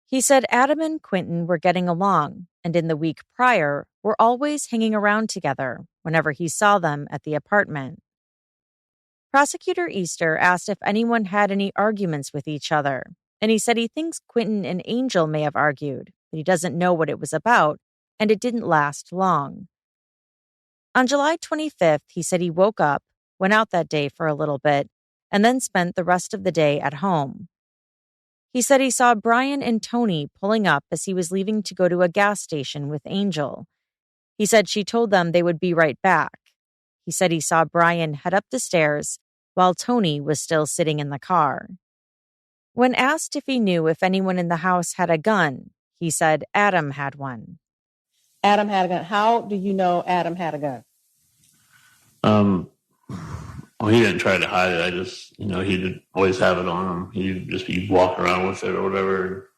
He said Adam and Quinton were getting along, and in the week prior were always hanging around together whenever he saw them at the apartment. Prosecutor Easter asked if anyone had any arguments with each other, and he said he thinks Quinton and Angel may have argued, but he doesn't know what it was about, and it didn't last long. On July 25th, he said he woke up, went out that day for a little bit, and then spent the rest of the day at home. He said he saw Brian and Tony pulling up as he was leaving to go to a gas station with Angel. He said she told them they would be right back. He said he saw Brian head up the stairs while Tony was still sitting in the car. When asked if he knew if anyone in the house had a gun, he said Adam had one. Adam had a gun. How do you know Adam had a gun? Well, he didn't try to hide it. I just, he'd always have it on him. He'd walk around with it or whatever.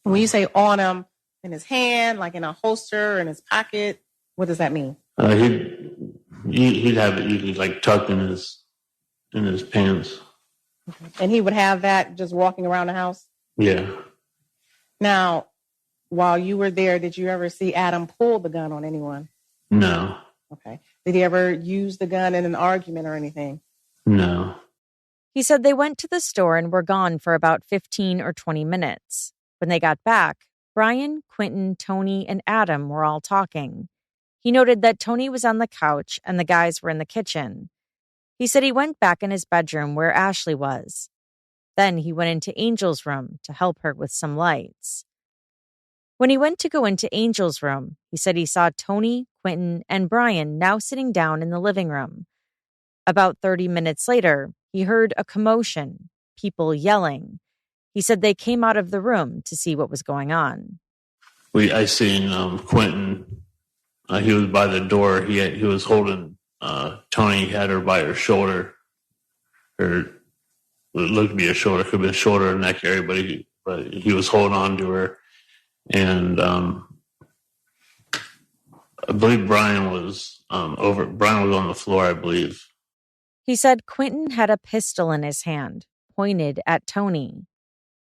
When you say on him, in his hand, like in a holster, in his pocket, what does that mean? He'd have it usually like tucked in his pants. And he would have that just walking around the house? Yeah. Now, while you were there, did you ever see Adam pull the gun on anyone? No. Okay. Did he ever use the gun in an argument or anything? No. He said they went to the store and were gone for about 15 or 20 minutes. When they got back, Brian, Quinton, Tony, and Adam were all talking. He noted that Tony was on the couch and the guys were in the kitchen. He said he went back in his bedroom where Ashley was. Then he went into Angel's room to help her with some lights. When he went to go into Angel's room, he said he saw Tony, Quinton, and Brian now sitting down in the living room. About 30 minutes later, he heard a commotion, people yelling. He said they came out of the room to see what was going on. I seen Quinton. He was by the door. He was holding Tony. Had her by her shoulder. It looked to be a shoulder. Could have been shoulder or neck area, but he was holding on to her. And I believe Brian was Brian was on the floor, I believe. He said Quinton had a pistol in his hand, pointed at Tony.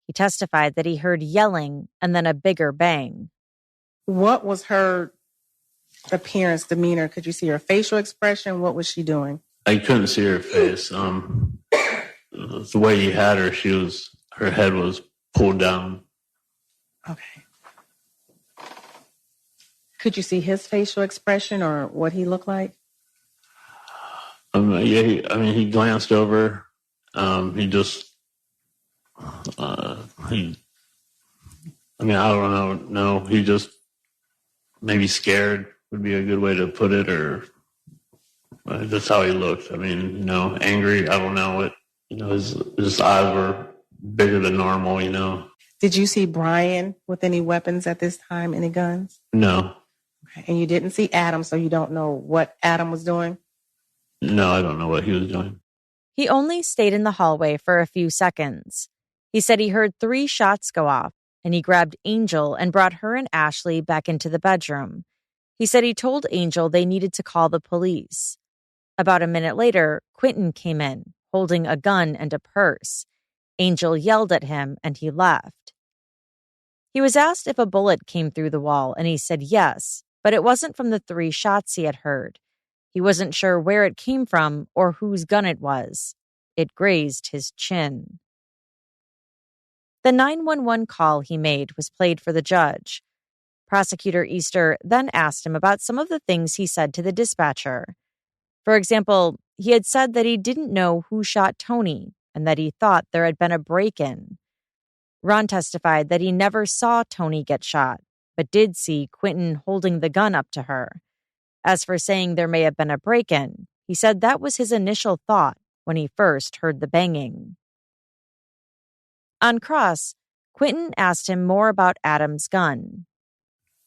He testified that he heard yelling and then a bigger bang. What was her appearance, demeanor? Could you see her facial expression? What was she doing? I couldn't see her face. The way he had her, her head was pulled down. Okay. Could you see his facial expression or what he looked like? He glanced over. He just, I don't know. No, he just maybe scared would be a good way to put it, or that's how he looked. Angry. I don't know what, his eyes were bigger than normal, Did you see Brian with any weapons at this time, any guns? No. Okay. And you didn't see Adam, so you don't know what Adam was doing? No, I don't know what he was doing. He only stayed in the hallway for a few seconds. He said he heard 3 shots go off, and he grabbed Angel and brought her and Ashley back into the bedroom. He said he told Angel they needed to call the police. About a minute later, Quinton came in, holding a gun and a purse. Angel yelled at him, and he left. He was asked if a bullet came through the wall, and he said yes, but it wasn't from the 3 shots he had heard. He wasn't sure where it came from or whose gun it was. It grazed his chin. The 911 call he made was played for the judge. Prosecutor Easter then asked him about some of the things he said to the dispatcher. For example, he had said that he didn't know who shot Tony and that he thought there had been a break-in. Ron testified that he never saw Tony get shot, but did see Quinton holding the gun up to her. As for saying there may have been a break-in, he said that was his initial thought when he first heard the banging. On cross, Quinton asked him more about Adam's gun.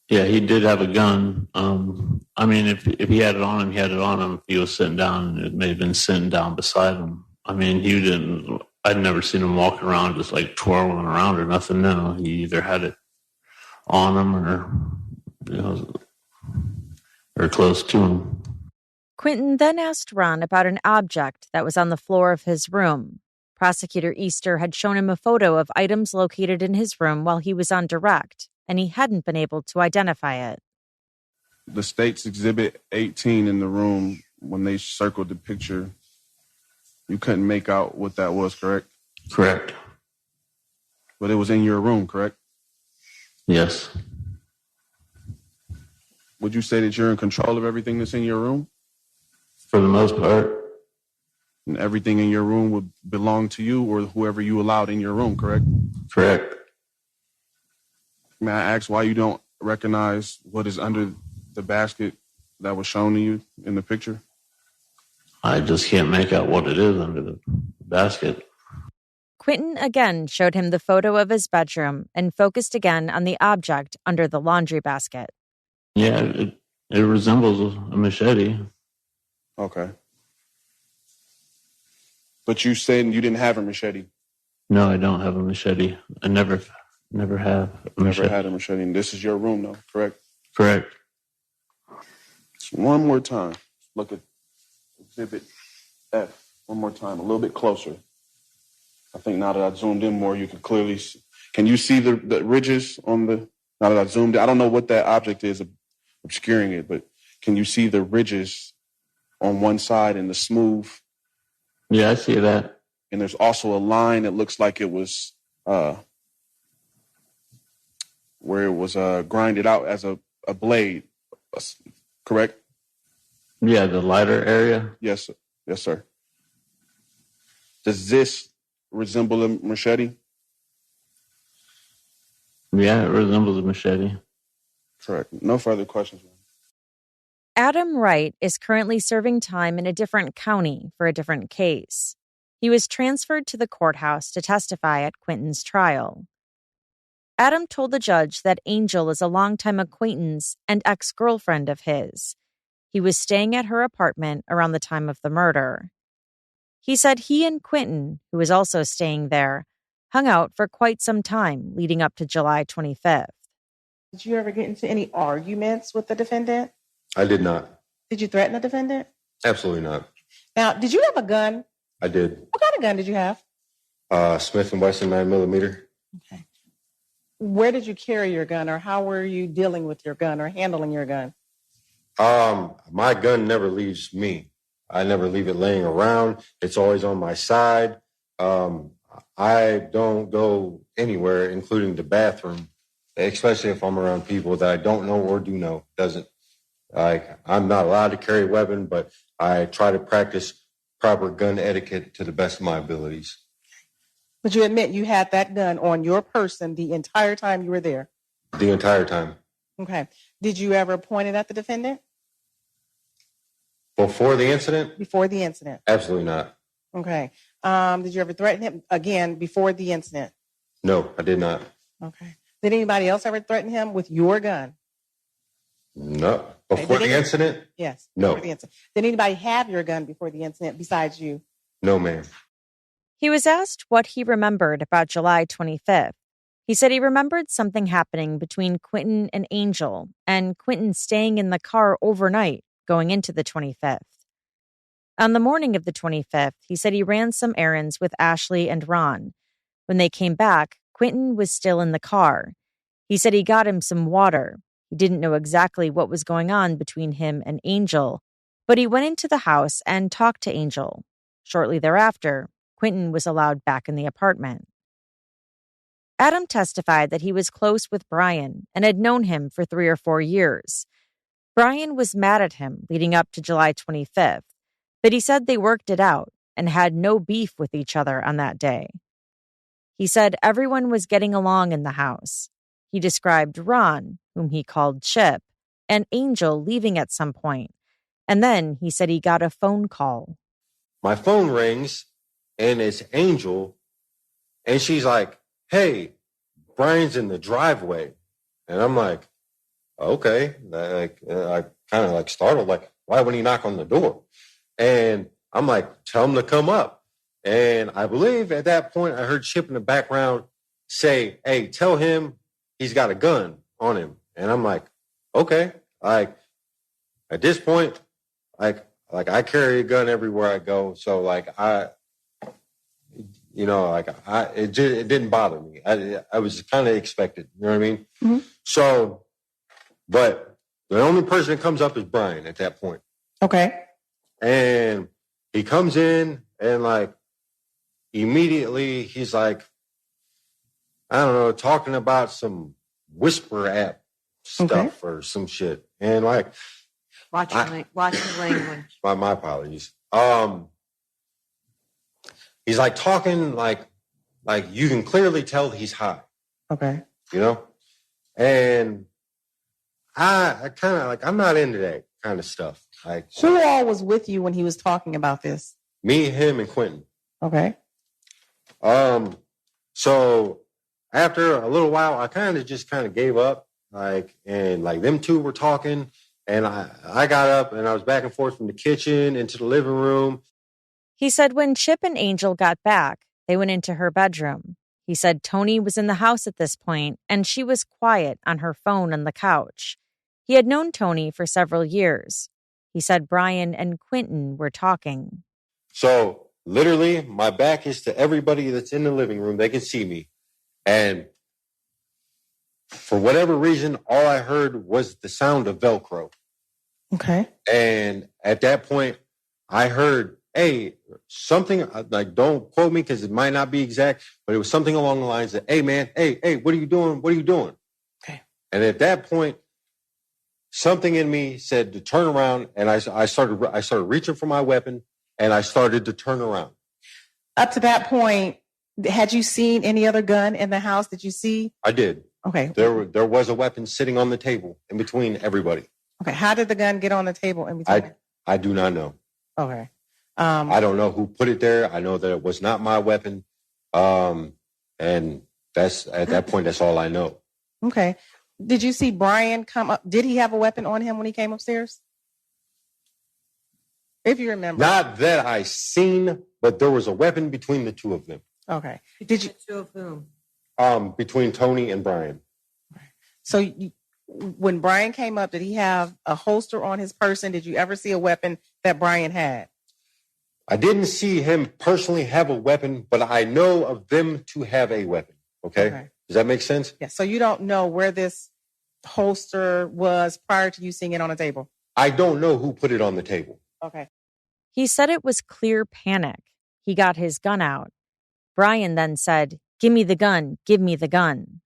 Yeah, he did have a gun. If he had it on him, he had it on him. If he was sitting down, it may have been sitting down beside him. I'd never seen him walk around just like twirling around or nothing. No, he either had it on him or close to him. Quinton then asked Ron about an object that was on the floor of his room. Prosecutor Easter had shown him a photo of items located in his room while he was on direct, and he hadn't been able to identify it. The state's Exhibit 18 in the room, when they circled the picture, you couldn't make out what that was, correct? Correct. But it was in your room, correct? Yes. Would you say that you're in control of everything that's in your room? For the most part. And everything in your room would belong to you or whoever you allowed in your room, correct? Correct. May I ask why you don't recognize what is under the basket that was shown to you in the picture? I just can't make out what it is under the basket. Quinton again showed him the photo of his bedroom and focused again on the object under the laundry basket. Yeah, it resembles a machete. Okay. But you said you didn't have a machete. No, I don't have a machete. I never have a machete. Never had a machete. And this is your room, though, correct? Correct. So one more time. Look at Exhibit F. One more time. A little bit closer. I think now that I zoomed in more, you can clearly see. Can you see the ridges on the... Now that I zoomed in, I don't know what that object is obscuring it, but can you see the ridges on one side and the smooth? Yeah, I see that. And there's also a line that looks like it was where it was grinded out as a blade, correct? Yeah, the lighter area? Yes, sir. Yes, sir. Does this resemble a machete? Yeah, it resembles a machete. Correct. No further questions. Adam Wright is currently serving time in a different county for a different case. He was transferred to the courthouse to testify at Quinton's trial. Adam told the judge that Angel is a longtime acquaintance and ex-girlfriend of his. He was staying at her apartment around the time of the murder. He said he and Quinton, who was also staying there, hung out for quite some time leading up to July 25th. Did you ever get into any arguments with the defendant? I did not. Did you threaten the defendant? Absolutely not. Now, did you have a gun? I did. What kind of gun did you have? Smith & Wesson 9mm. Okay. Where did you carry your gun, or how were you dealing with your gun or handling your gun? My gun never leaves me. I never leave it laying around. It's always on my side. I don't go anywhere, including the bathroom, especially if I'm around people that I don't know or do know. I'm not allowed to carry a weapon, but I try to practice proper gun etiquette to the best of my abilities. But you admit you had that gun on your person the entire time you were there? The entire time. Okay. Did you ever point it at the defendant? Before the incident? Before the incident. Absolutely not. Okay. Did you ever threaten him again before the incident? No, I did not. Okay. Did anybody else ever threaten him with your gun? No. Before the incident? Yes. No. Before the incident. Did anybody have your gun before the incident besides you? No, ma'am. He was asked what he remembered about July 25th. He said he remembered something happening between Quinton and Angel, and Quinton staying in the car overnight going into the 25th. On the morning of the 25th, he said he ran some errands with Ashley and Ron. When they came back, Quinton was still in the car. He said he got him some water. He didn't know exactly what was going on between him and Angel, but he went into the house and talked to Angel. Shortly thereafter, Quinton was allowed back in the apartment. Adam testified that he was close with Brian and had known him for 3 or 4 years. Brian was mad at him leading up to July 25th, but he said they worked it out and had no beef with each other on that day. He said everyone was getting along in the house. He described Ron, whom he called Chip, and Angel leaving at some point, and then he said he got a phone call. My phone rings, and it's Angel, and she's like, "Hey, Brian's in the driveway." And I'm like, okay. I kind of startled, why wouldn't he knock on the door? And I'm like, tell him to come up. And I believe at that point, I heard Chip in the background say, "Hey, tell him he's got a gun on him." And I'm like, okay. At this point, I carry a gun everywhere I go. So it didn't bother me. I was kind of expected. You know what I mean? Mm-hmm. So, but the only person that comes up is Brian at that point. Okay. And he comes in and immediately he's like, I don't know, talking about some whisper app stuff or some shit. And watch the language. My apologies. He's talking like you can clearly tell he's high. Okay. You know? And I kind of I'm not into that kind of stuff. Who all was with you when he was talking about this? Me, him, and Quinton. Okay. So after a little while, I kind of gave up. Them two were talking, and I got up and I was back and forth from the kitchen into the living room. He said when Chip and Angel got back, they went into her bedroom. He said Tony was in the house at this point, and she was quiet on her phone on the couch. He had known Tony for several years. He said Brian and Quinton were talking. So literally, my back is to everybody that's in the living room. They can see me. And for whatever reason, all I heard was the sound of Velcro. Okay. And at that point, I heard, hey, something, don't quote me because it might not be exact, but it was something along the lines of, hey, man, hey, what are you doing? What are you doing? Okay. And at that point, something in me said to turn around, and I started reaching for my weapon, and I started to turn around. Up to that point, had you seen any other gun in the house? Did you see? I did. Okay. There was a weapon sitting on the table in between everybody. Okay. How did the gun get on the table in between? I do not know. Okay. I don't know who put it there. I know that it was not my weapon. And that's at that point, that's all I know. Okay. Did you see Brian come up? Did he have a weapon on him when he came upstairs? If you remember. Not that I seen, but there was a weapon between the two of them. Okay. Did you? Two of whom? Between Tony and Brian. So when Brian came up, did he have a holster on his person? Did you ever see a weapon that Brian had? I didn't see him personally have a weapon, but I know of them to have a weapon. Okay. Does that make sense? Yeah. So you don't know where this holster was prior to you seeing it on the table? I don't know who put it on the table. Okay. He said it was clear panic. He got his gun out. Brian then said, "Give me the gun. Give me the gun."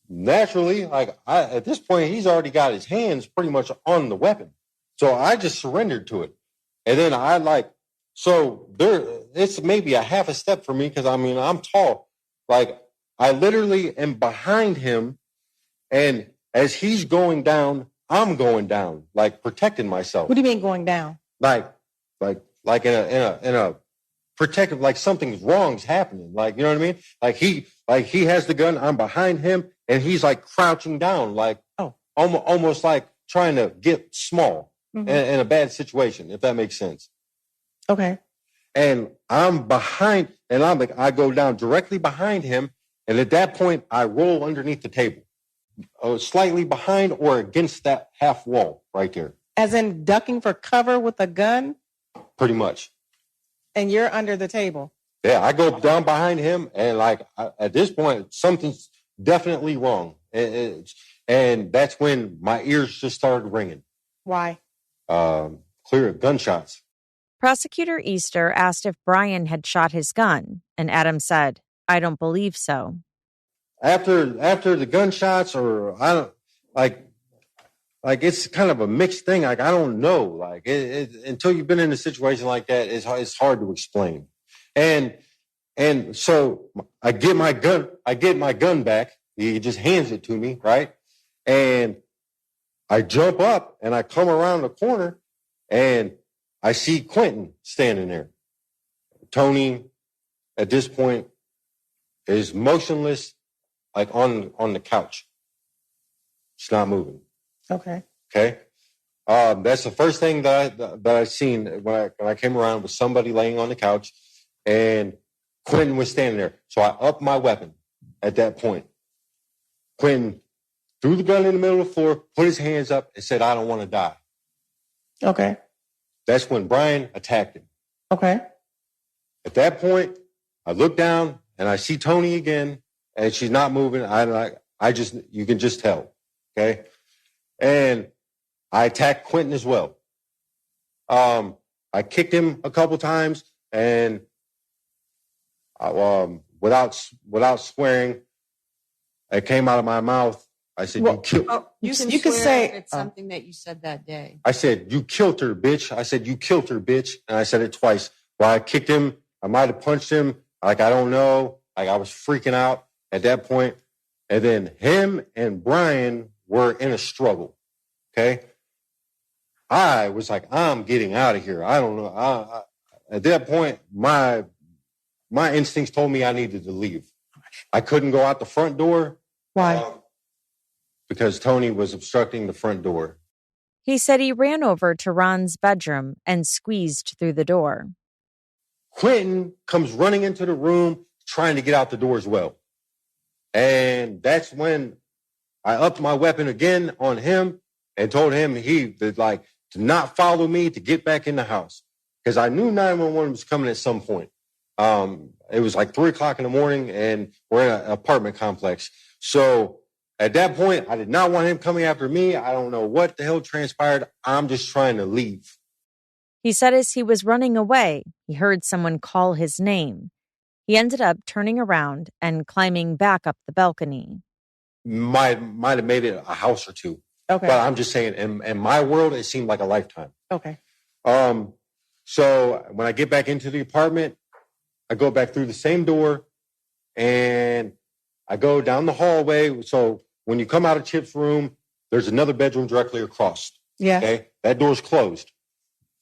Naturally, at this point, he's already got his hands pretty much on the weapon. So I just surrendered to it. And then it's maybe a half a step for me because I'm tall. I literally am behind him, and as he's going down, I'm going down, protecting myself. What do you mean going down? Like in a protective, like something's wrong's happening. You know what I mean? He has the gun, I'm behind him, and he's crouching down, almost like trying to get small in a bad situation, if that makes sense. Okay. And I'm behind, and I go down directly behind him. And at that point, I roll underneath the table, slightly behind or against that half wall right there. As in ducking for cover with a gun? Pretty much. And you're under the table? Yeah, I go down behind him, and at this point, something's definitely wrong. And that's when my ears just started ringing. Why? Clear gunshots. Prosecutor Easter asked if Brian had shot his gun, and Adam said, "I don't believe so." After the gunshots, or I don't it's kind of a mixed thing. I don't know. Until you've been in a situation like that, it's hard to explain. And so I get my gun back. He just hands it to me, right? And I jump up and I come around the corner and I see Quinton standing there. Tony, at this point, is motionless, on the couch. She's not moving. Okay. Okay. That's the first thing that I seen when I came around, was somebody laying on the couch, and Quinton was standing there. So I upped my weapon at that point. Quinton threw the gun in the middle of the floor, put his hands up, and said, "I don't want to die." Okay. that's when Brian attacked him. Okay. At that point, I look down and I see Tony again, and she's not moving. You can just tell. Okay. And I attacked Quinton as well. I kicked him a couple times, and without swearing, it came out of my mouth. I said, you can say it's something that you said that day. I said, you killed her, bitch. I said, you killed her, bitch. And I said it twice. Well, I kicked him. I might have punched him. Like, I don't know. Like, I was freaking out at that point. And then him and Brian were in a struggle. Okay. I was like, I'm getting out of here. I don't know. At that point, my instincts told me I needed to leave. I couldn't go out the front door. Why? Because Tony was obstructing the front door. He said he ran over to Ron's bedroom and squeezed through the door. Quinton comes running into the room trying to get out the door as well. And that's when I upped my weapon again on him and told him to not follow me, to get back in the house. Because I knew 911 was coming at some point. It was like 3 o'clock in the morning, and we're in an apartment complex. So at that point, I did not want him coming after me. I don't know what the hell transpired. I'm just trying to leave. He said as he was running away, he heard someone call his name. He ended up turning around and climbing back up the balcony. Might have made it a house or two. Okay. But I'm just saying, in my world, it seemed like a lifetime. Okay. So when I get back into the apartment, I go back through the same door, and I go down the hallway. So when you come out of Chip's room, there's another bedroom directly across. Yeah. Okay. That door's closed.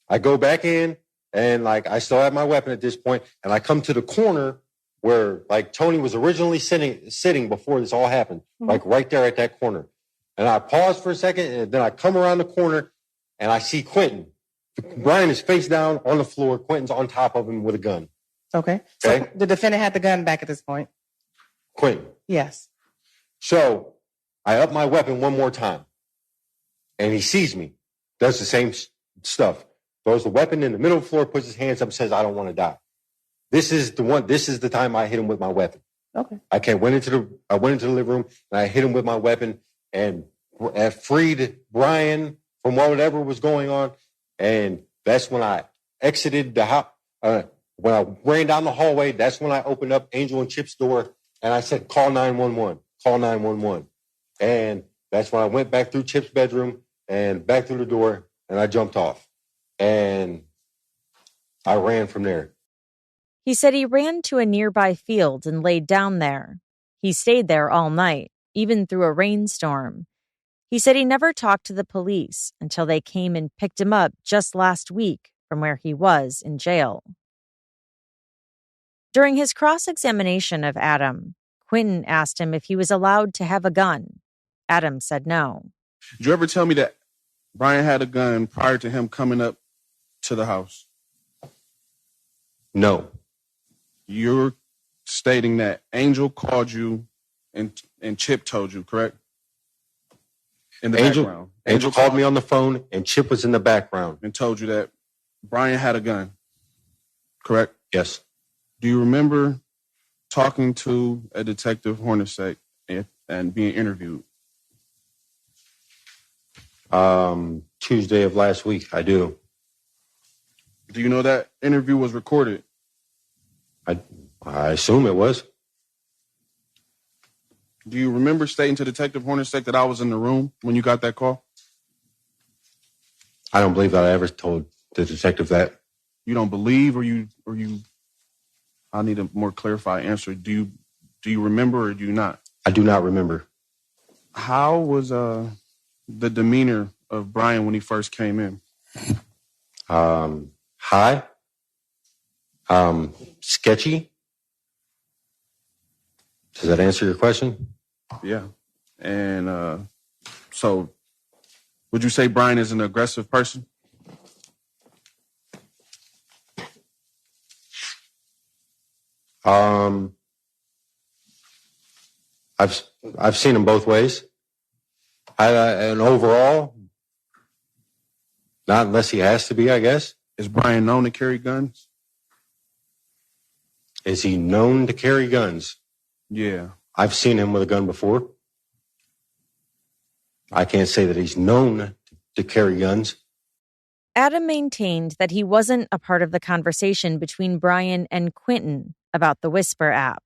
I go back in, and I still have my weapon at this point, and I come to the corner where Tony was originally sitting before this all happened, right there at that corner. And I pause for a second, and then I come around the corner, and I see Quinton. Brian is face down on the floor. Quinton's on top of him with a gun. Okay. So the defendant had the gun back at this point? Quinton. Yes. So I up my weapon one more time, and he sees me, does the same stuff, throws the weapon in the middle of the floor, puts his hands up, and says, I don't want to die. This is the time I hit him with my weapon. Okay. I went into the living room, and I hit him with my weapon and freed Brian from whatever was going on. And that's when I exited the house. When I ran down the hallway, that's when I opened up Angel and Chip's door, and I said, call 911, call 911. And that's when I went back through Chip's bedroom and back through the door, and I jumped off. And I ran from there. He said he ran to a nearby field and laid down there. He stayed there all night, even through a rainstorm. He said he never talked to the police until they came and picked him up just last week from where he was in jail. During his cross-examination of Adam, Quinton asked him if he was allowed to have a gun. Adam said no. Did you ever tell me that Brian had a gun prior to him coming up to the house? No. You're stating that Angel called you and Chip told you, correct? In the background. Angel called me on the phone, and Chip was in the background. And told you that Brian had a gun, correct? Yes. Do you remember talking to a Detective Hornacek and being interviewed? Tuesday of last week, I do. Do you know that interview was recorded? I assume it was. Do you remember stating to Detective Hornacek that I was in the room when you got that call? I don't believe that I ever told the detective that. You don't believe, or you? I need a more clarified answer. Do you remember or do you not? I do not remember. How was the demeanor of Brian when he first came in? High. Sketchy. Does that answer your question? Yeah. And so would you say Brian is an aggressive person? I've seen him both ways. And overall, Not unless he has to be, I guess. Is Brian known to carry guns? Is he known to carry guns? Yeah. I've seen him with a gun before. I can't say that he's known to carry guns. Adam maintained that he wasn't a part of the conversation between Brian and Quinton about the Whisper app.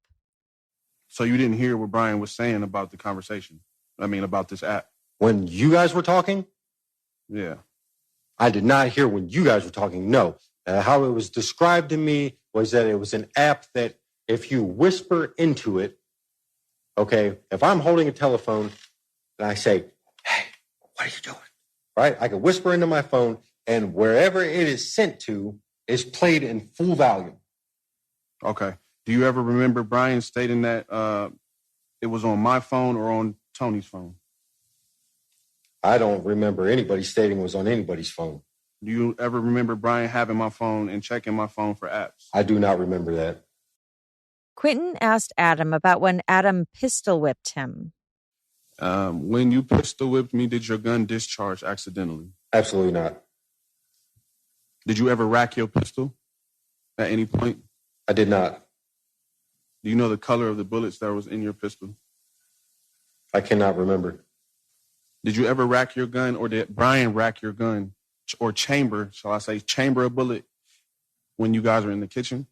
So you didn't hear what Brian was saying about the conversation? About this app? When you guys were talking? Yeah. I did not hear when you guys were talking, no. How it was described to me was that it was an app that if you whisper into it, okay, if I'm holding a telephone and I say, hey, what are you doing? Right? I can whisper into my phone and wherever it is sent to is played in full volume. Okay. Do you ever remember Brian stating that it was on my phone or on Tony's phone? I don't remember anybody stating it was on anybody's phone. Do you ever remember Brian having my phone and checking my phone for apps? I do not remember that. Quinton asked Adam about when Adam pistol whipped him. When you pistol whipped me, did your gun discharge accidentally? Absolutely not. Did you ever rack your pistol at any point? I did not. Do you know the color of the bullets that was in your pistol? I cannot remember. Did you ever rack your gun, or did Brian rack your gun, or chamber a bullet when you guys were in the kitchen?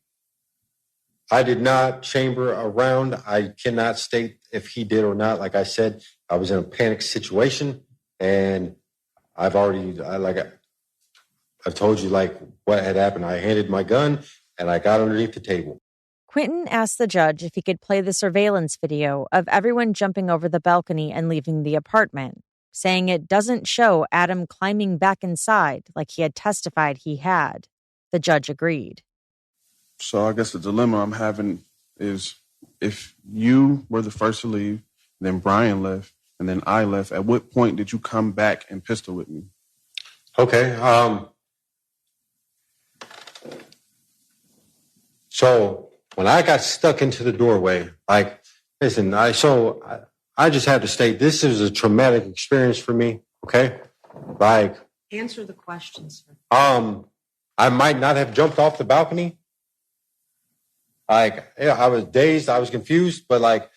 I did not chamber a round. I cannot state if he did or not. Like I said, I was in a panic situation, and I've told you what had happened. I handed my gun, and I got underneath the table. Quinton asked the judge if he could play the surveillance video of everyone jumping over the balcony and leaving the apartment, saying it doesn't show Adam climbing back inside like he had testified he had. The judge agreed. So I guess the dilemma I'm having is if you were the first to leave, then Brian left, and then I left, at what point did you come back and pistol with me? Okay. So when I got stuck into the doorway, I just have to state this is a traumatic experience for me. Okay. Answer the question, sir. I might not have jumped off the balcony. I was dazed. I was confused, but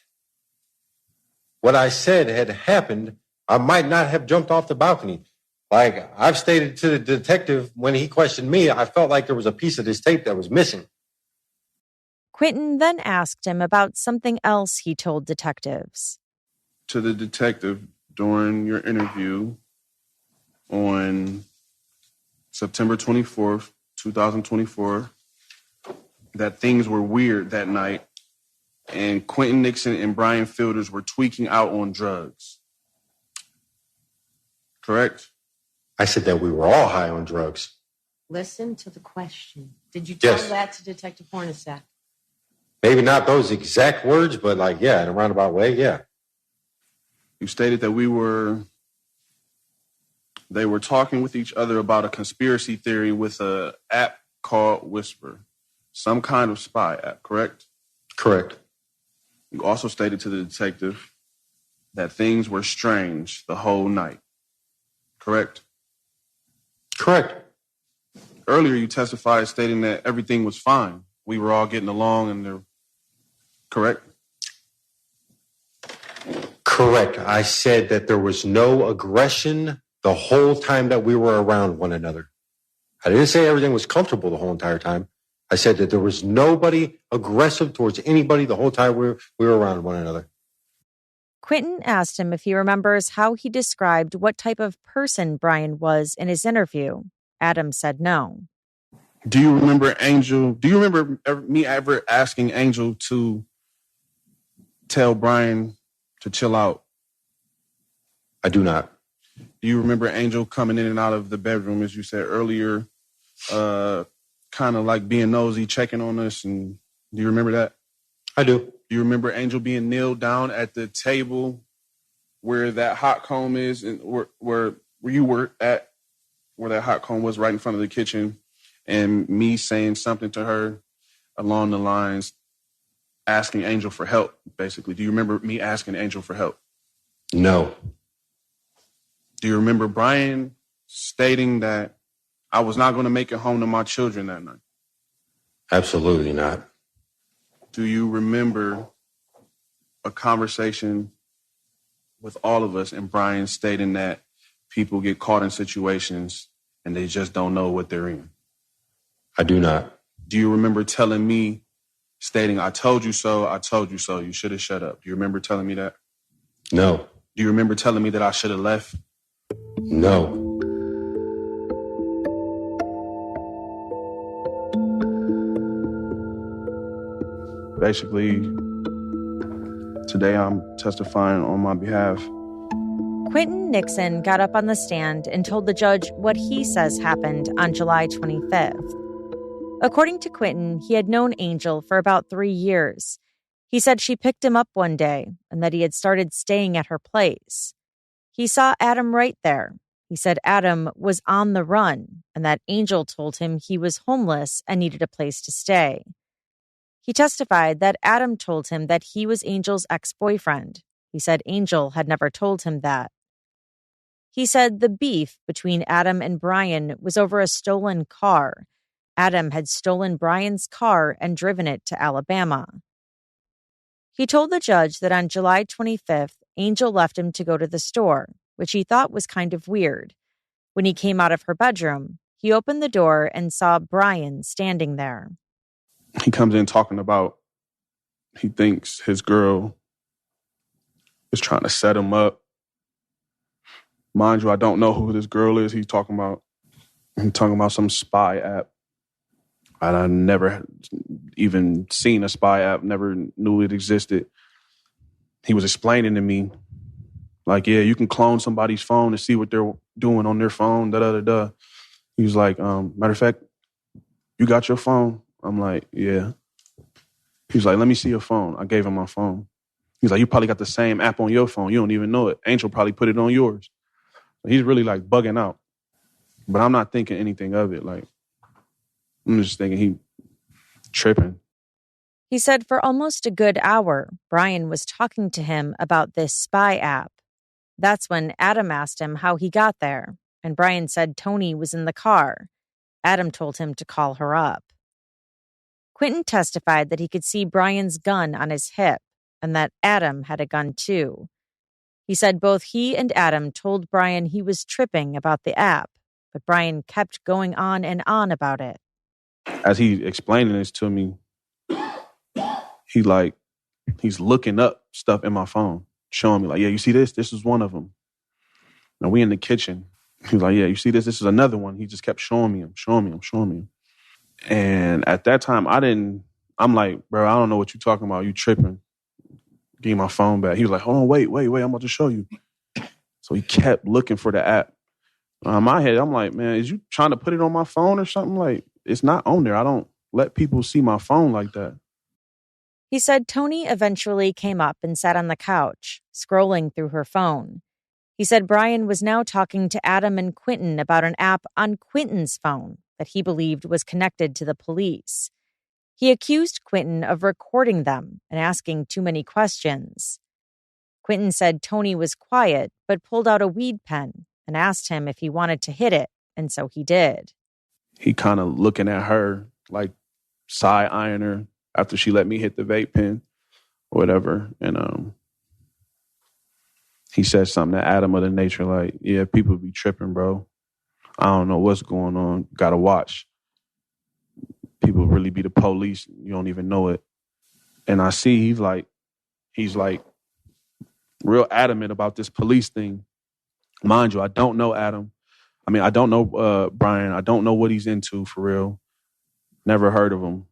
what I said had happened. I might not have jumped off the balcony. I've stated to the detective when he questioned me, I felt like there was a piece of this tape that was missing. Quinton then asked him about something else he told detectives. To the detective during your interview on September 24th, 2024, that things were weird that night and Quinton Nixon and Brian Fielders were tweaking out on drugs. Correct? I said that we were all high on drugs. Listen to the question. Did you tell Yes. that to Detective Hornacek? Maybe not those exact words, but in a roundabout way, yeah. You stated that they were talking with each other about a conspiracy theory with an app called Whisper, some kind of spy app, correct? Correct. You also stated to the detective that things were strange the whole night, correct? Correct. Earlier, you testified stating that everything was fine. We were all getting along and they're correct? Correct. I said that there was no aggression the whole time that we were around one another. I didn't say everything was comfortable the whole entire time. I said that there was nobody aggressive towards anybody the whole time we were around one another. Quinton asked him if he remembers how he described what type of person Brian was in his interview. Adam said no. Do you remember me ever asking Angel to tell Brian to chill out? I do not. Do you remember Angel coming in and out of the bedroom, as you said earlier, kind of like being nosy, checking on us? And do you remember that? I do. Do you remember Angel being kneeled down at the table where that hot comb is, and where you were at, where that hot comb was right in front of the kitchen, and me saying something to her along the lines, asking Angel for help, basically? Do you remember me asking Angel for help? No. Do you remember Brian stating that I was not going to make it home to my children that night. Absolutely not. Do you remember a conversation with all of us and Brian stating that people get caught in situations and they just don't know what they're in? I do not. Do you remember telling me, stating, I told you so, you should have shut up? Do you remember telling me that? No. Do you remember telling me that I should have left? No. Basically, today I'm testifying on my behalf. Quinton Nixon got up on the stand and told the judge what he says happened on July 25th. According to Quinton, he had known Angel for about 3 years. He said she picked him up one day and that he had started staying at her place. He saw Adam right there. He said Adam was on the run and that Angel told him he was homeless and needed a place to stay. He testified that Adam told him that he was Angel's ex-boyfriend. He said Angel had never told him that. He said the beef between Adam and Brian was over a stolen car. Adam had stolen Brian's car and driven it to Alabama. He told the judge that on July 25th, Angel left him to go to the store, which he thought was kind of weird. When he came out of her bedroom, he opened the door and saw Brian standing there. He comes in talking about he thinks his girl is trying to set him up. Mind you, I don't know who this girl is he's talking about. He's talking about some spy app. And I never even seen a spy app, never knew it existed. He was explaining to me, like, yeah, you can clone somebody's phone to see what they're doing on their phone, da-da-da-da. He was like, matter of fact, you got your phone? I'm like, yeah. He was like, let me see your phone. I gave him my phone. He's like, you probably got the same app on your phone. You don't even know it. Angel probably put it on yours. He's really like bugging out. But I'm not thinking anything of it. Like, I'm just thinking he tripping. He said for almost a good hour, Brian was talking to him about this spy app. That's when Adam asked him how he got there, and Brian said Tony was in the car. Adam told him to call her up. Quinton testified that he could see Brian's gun on his hip and that Adam had a gun too. He said both he and Adam told Brian he was tripping about the app, but Brian kept going on and on about it. As he explaining this to me, he's looking up stuff in my phone, showing me like, yeah, you see this? This is one of them. Now we in the kitchen. He's like, yeah, you see this? This is another one. He just kept showing me him. And at that time, I'm like, bro, I don't know what you're talking about. You tripping. Give me my phone back. He was like, hold on, wait. I'm about to show you. So he kept looking for the app. In my head, I'm like, man, is you trying to put it on my phone or something? Like, it's not on there. I don't let people see my phone like that. He said Tony eventually came up and sat on the couch, scrolling through her phone. He said Brian was now talking to Adam and Quinton about an app on Quinton's phone that he believed was connected to the police. He accused Quinton of recording them and asking too many questions. Quinton said Tony was quiet, but pulled out a weed pen and asked him if he wanted to hit it, and so he did. He kind of looking at her, like side-eyeing her after she let me hit the vape pen or whatever. And he said something to Adam of the nature like, yeah, people be tripping, bro. I don't know what's going on. Gotta watch. People really be the police. You don't even know it. And I see he's like real adamant about this police thing. Mind you, I don't know Adam. I mean, I don't know Brian. I don't know what he's into for real. Never heard of him.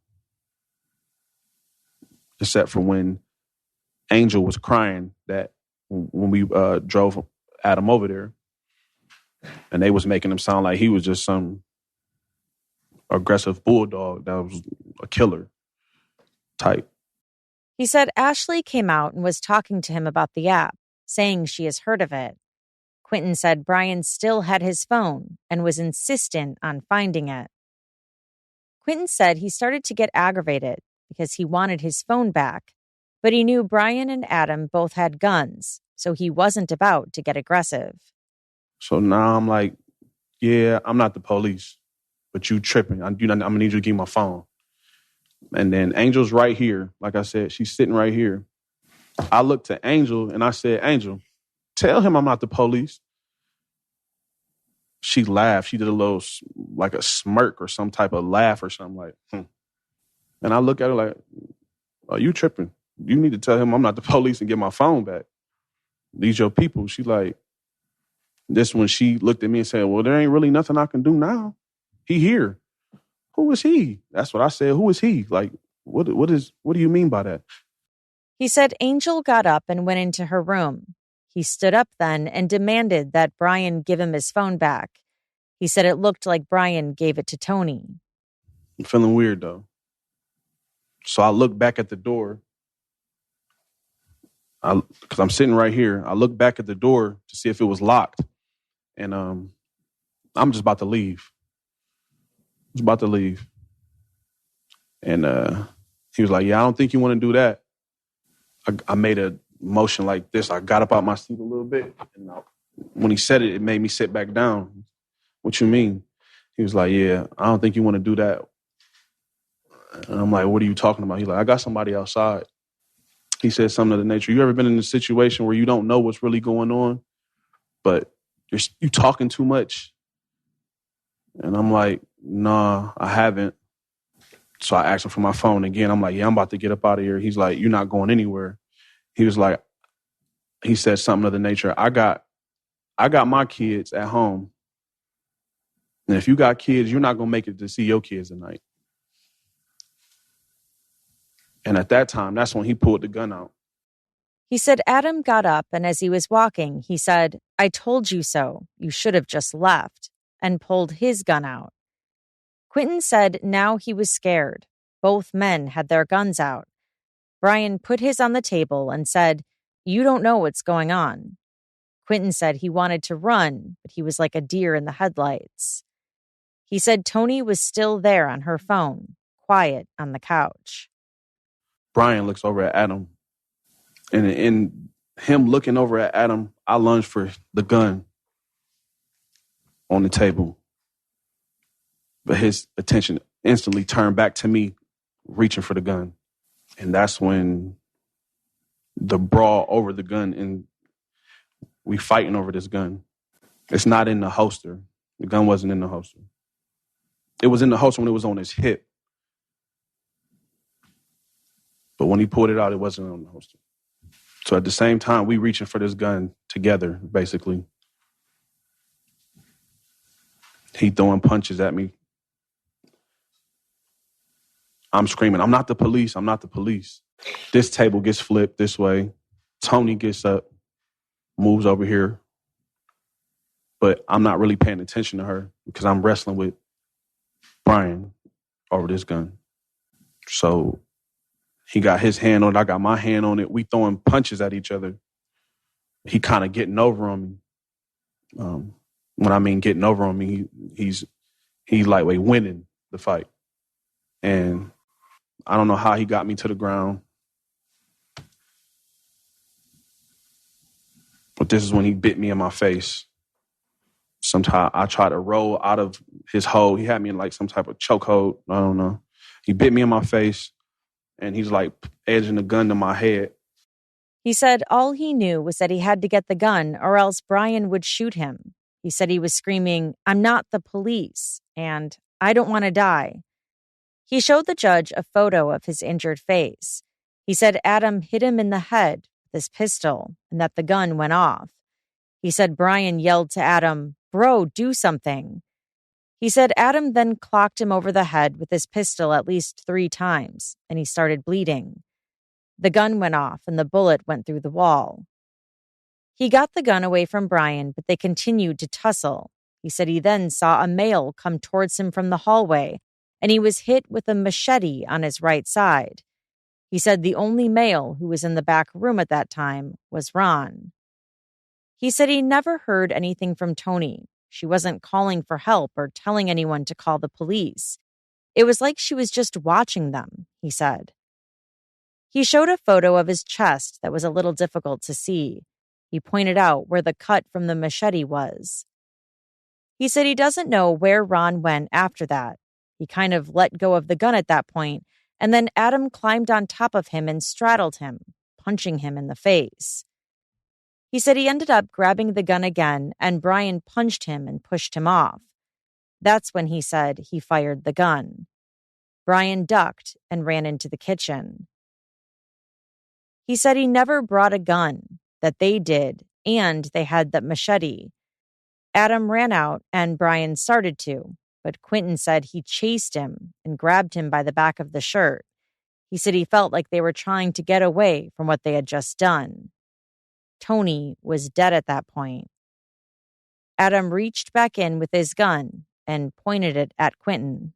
Except for when Angel was crying that when we drove Adam over there. And they was making him sound like he was just some aggressive bulldog that was a killer type. He said Ashley came out and was talking to him about the app, saying she has heard of it. Quinton said Brian still had his phone and was insistent on finding it. Quinton said he started to get aggravated because he wanted his phone back, but he knew Brian and Adam both had guns, so he wasn't about to get aggressive. So now I'm like, yeah, I'm not the police. but you tripping. I'm gonna need you to give me my phone. And then Angel's right here. Like I said, she's sitting right here. I looked to Angel and I said, Angel, tell him I'm not the police. She laughed. She did a little, like a smirk or some type of laugh or something like, And I look at her like, are you tripping? You need to tell him I'm not the police and get my phone back. These your people. She like, this when she looked at me and said, well, there ain't really nothing I can do now. He here. Who is he? That's what I said. Who is he? Like, what do you mean by that? He said Angel got up and went into her room. He stood up then and demanded that Brian give him his phone back. He said it looked like Brian gave it to Tony. I'm feeling weird, though. So I look back at the door. Because I'm sitting right here. I look back at the door to see if it was locked. And I'm just about to leave. And he was like, yeah, I don't think you want to do that. I made a motion like this. I got up out my seat a little bit. And when he said it, it made me sit back down. What you mean? He was like, yeah, I don't think you want to do that. And I'm like, what are you talking about? He's like, I got somebody outside. He said something of the nature. You ever been in a situation where you don't know what's really going on, but you talking too much? And I'm like, nah, I haven't. So I asked him for my phone again. I'm like, yeah, I'm about to get up out of here. He's like, you're not going anywhere. He was like, he said something of the nature, I got my kids at home. And if you got kids, you're not going to make it to see your kids tonight. And at that time, that's when he pulled the gun out. He said Adam got up, and as he was walking, he said, I told you so. You should have just left, and pulled his gun out. Quinton said now he was scared. Both men had their guns out. Brian put his on the table and said, you don't know what's going on. Quinton said he wanted to run, but he was like a deer in the headlights. He said Tony was still there on her phone, quiet on the couch. Brian looks over at Adam. And in him looking over at Adam, I lunged for the gun on the table. But his attention instantly turned back to me, reaching for the gun. And that's when the brawl over the gun, and we fighting over this gun. It's not in the holster. The gun wasn't in the holster. It was in the holster when it was on his hip. But when he pulled it out, it wasn't on the holster. So at the same time, we reaching for this gun together, basically. He throwing punches at me. I'm screaming, I'm not the police, I'm not the police. This table gets flipped this way. Tony gets up, moves over here. But I'm not really paying attention to her because I'm wrestling with Brian over this gun. So he got his hand on it, I got my hand on it. We throwing punches at each other. He kind of getting over on me. When I mean getting over on me, he's lightweight winning the fight. And I don't know how he got me to the ground. But this is when he bit me in my face. Sometimes I tried to roll out of his hold. He had me in like some type of chokehold. I don't know. He bit me in my face, and he's like edging the gun to my head. He said all he knew was that he had to get the gun or else Brian would shoot him. He said he was screaming, I'm not the police, and I don't want to die. He showed the judge a photo of his injured face. He said Adam hit him in the head with his pistol and that the gun went off. He said Brian yelled to Adam, bro, do something. He said Adam then clocked him over the head with his pistol at least 3 times, and he started bleeding. The gun went off and the bullet went through the wall. He got the gun away from Brian, but they continued to tussle. He said he then saw a male come towards him from the hallway, and he was hit with a machete on his right side. He said the only male who was in the back room at that time was Ron. He said he never heard anything from Tony. She wasn't calling for help or telling anyone to call the police. It was like she was just watching them, he said. He showed a photo of his chest that was a little difficult to see. He pointed out where the cut from the machete was. He said he doesn't know where Ron went after that. He kind of let go of the gun at that point, and then Adam climbed on top of him and straddled him, punching him in the face. He said he ended up grabbing the gun again, and Brian punched him and pushed him off. That's when he said he fired the gun. Brian ducked and ran into the kitchen. He said he never brought a gun, that they did, and they had the machete. Adam ran out, and Brian started to, but Quinton said he chased him and grabbed him by the back of the shirt. He said he felt like they were trying to get away from what they had just done. Tony was dead at that point. Adam reached back in with his gun and pointed it at Quinton.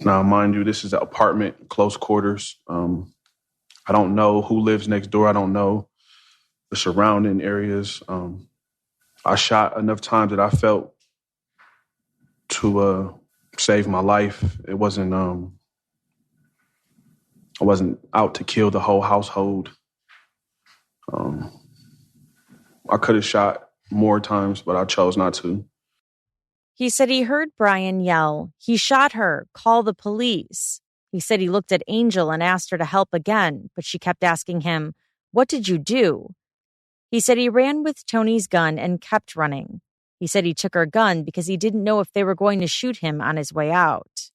Now, mind you, this is an apartment, close quarters. I don't know who lives next door. I don't know the surrounding areas. I shot enough times that I felt to save my life. It wasn't. I wasn't out to kill the whole household. I could have shot more times, but I chose not to. He said he heard Brian yell, "He shot her, call the police." He said he looked at Angel and asked her to help again, but she kept asking him, "What did you do?" He said he ran with Tony's gun and kept running. He said he took her gun because he didn't know if they were going to shoot him on his way out.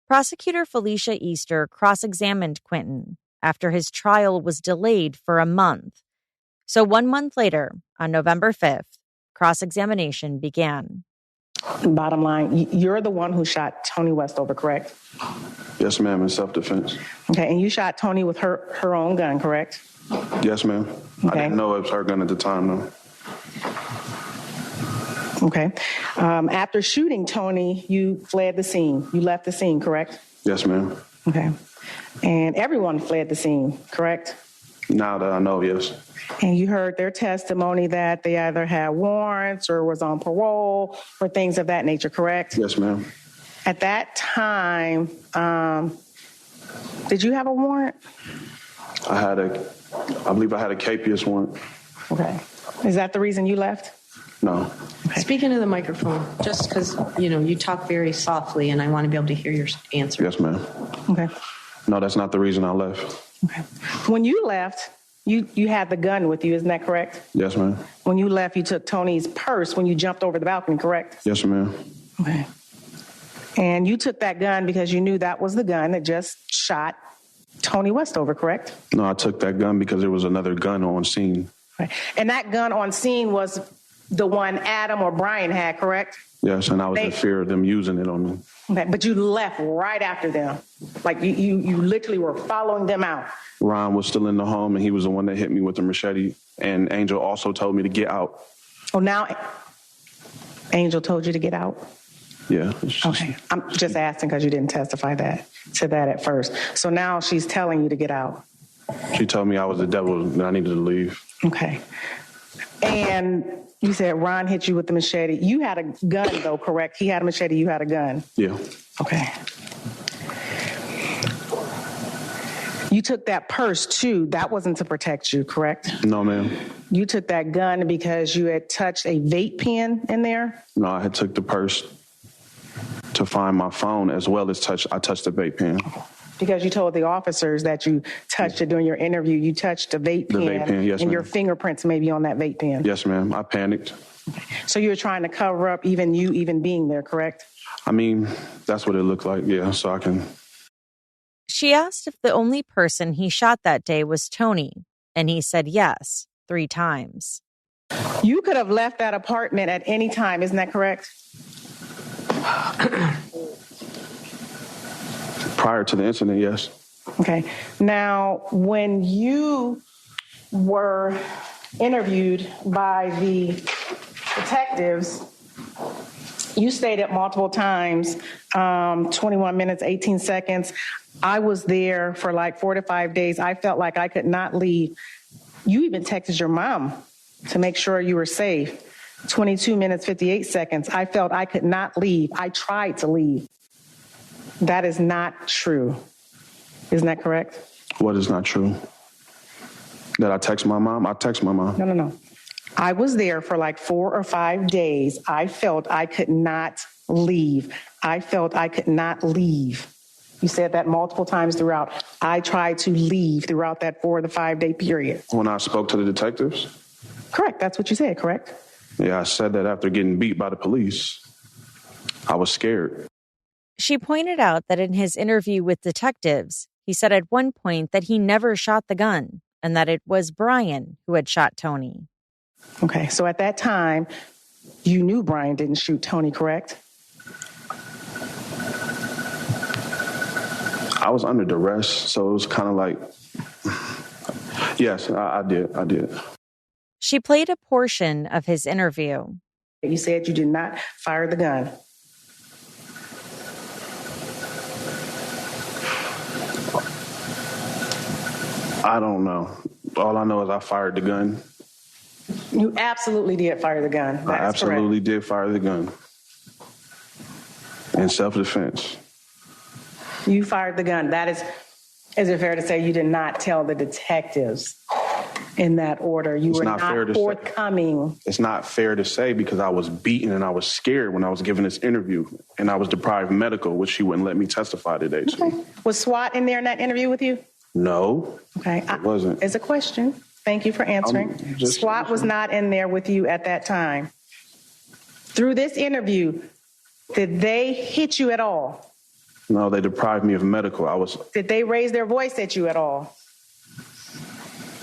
Prosecutor Felicia Easter cross-examined Quinton after his trial was delayed for a month. So 1 month later, on November 5th, cross-examination began. Bottom line, you're the one who shot Tony Westover, correct? Yes, ma'am, in self-defense. Okay, and you shot Tony with her own gun, correct? Yes, ma'am. Okay. I didn't know it was her gun at the time, though. Okay. After shooting Tony, you fled the scene. You left the scene, correct? Yes, ma'am. Okay. And everyone fled the scene, correct? Now that I know, yes. And you heard their testimony that they either had warrants or was on parole or things of that nature, correct? Yes, ma'am. At that time, did you have a warrant? I believe I had a capious warrant. Okay. Is that the reason you left? No. Okay. Speaking of the microphone, just because, you talk very softly and I want to be able to hear your answer. Yes, ma'am. Okay. No, that's not the reason I left. Okay. When you left, you had the gun with you, isn't that correct? Yes, ma'am. When you left, you took Tony's purse when you jumped over the balcony, correct? Yes, ma'am. Okay. And you took that gun because you knew that was the gun that just shot Tony Westover, correct? No, I took that gun because there was another gun on scene. Right. And that gun on scene was the one Adam or Brian had, correct? Yes, and I was in fear of them using it on me. Okay, but you left right after them. Like you literally were following them out. Ron was still in the home, and he was the one that hit me with the machete. And Angel also told me to get out. Oh, now Angel told you to get out? Yeah. Okay. I'm just asking because you didn't testify to that at first. So now she's telling you to get out. She told me I was the devil and I needed to leave. Okay. And you said Ron hit you with the machete. You had a gun, though, correct? He had a machete. You had a gun. Yeah. Okay. You took that purse, too. That wasn't to protect you, correct? No, ma'am. You took that gun because you had touched a vape pen in there? No, I had took the purse to find my phone as well as I touched the vape pen. Because you told the officers that you touched it during your interview. You touched a vape pen. The vape pen, yes, and ma'am. your fingerprints may be on that vape pen. Yes, ma'am. I panicked. So you were trying to cover up even being there, correct? I mean, that's what it looked like, yeah, so I can... She asked if the only person he shot that day was Tony, and he said yes, 3 times. You could have left that apartment at any time, isn't that correct? Prior to the incident, yes. Okay. Now, when you were interviewed by the detectives, you stated multiple times, 21 minutes, 18 seconds. I was there for like 4 to 5 days. I felt like I could not leave. You even texted your mom to make sure you were safe. 22 minutes, 58 seconds. I felt I could not leave. I tried to leave. That is not true. Isn't that correct? What is not true? That I text my mom? I text my mom. No. I was there for like 4 or 5 days. I felt I could not leave. I felt I could not leave. You said that multiple times throughout. I tried to leave throughout that 4 to 5 day period. When I spoke to the detectives? Correct. That's what you said, correct? Yeah, I said that after getting beat by the police. I was scared. She pointed out that in his interview with detectives, he said at one point that he never shot the gun and that it was Brian who had shot Tony. Okay, so at that time, you knew Brian didn't shoot Tony, correct? I was under duress, so it was kind of like, yes, I did. She played a portion of his interview. You said you did not fire the gun. I don't know. All I know is I fired the gun. You absolutely did fire the gun. That's I absolutely correct. did fire the gun. In self-defense. You fired the gun. That is it fair to say you did not tell the detectives in that order? You were not forthcoming. It's not fair to say because I was beaten and I was scared when I was giving this interview and I was deprived medical, which she wouldn't let me testify today to. Okay. Was SWAT in there in that interview with you? No. Okay. It wasn't. It's a question. Thank you for answering. SWAT was not in there with you at that time. Through this interview, did they hit you at all? No, they deprived me of medical. Did they raise their voice at you at all?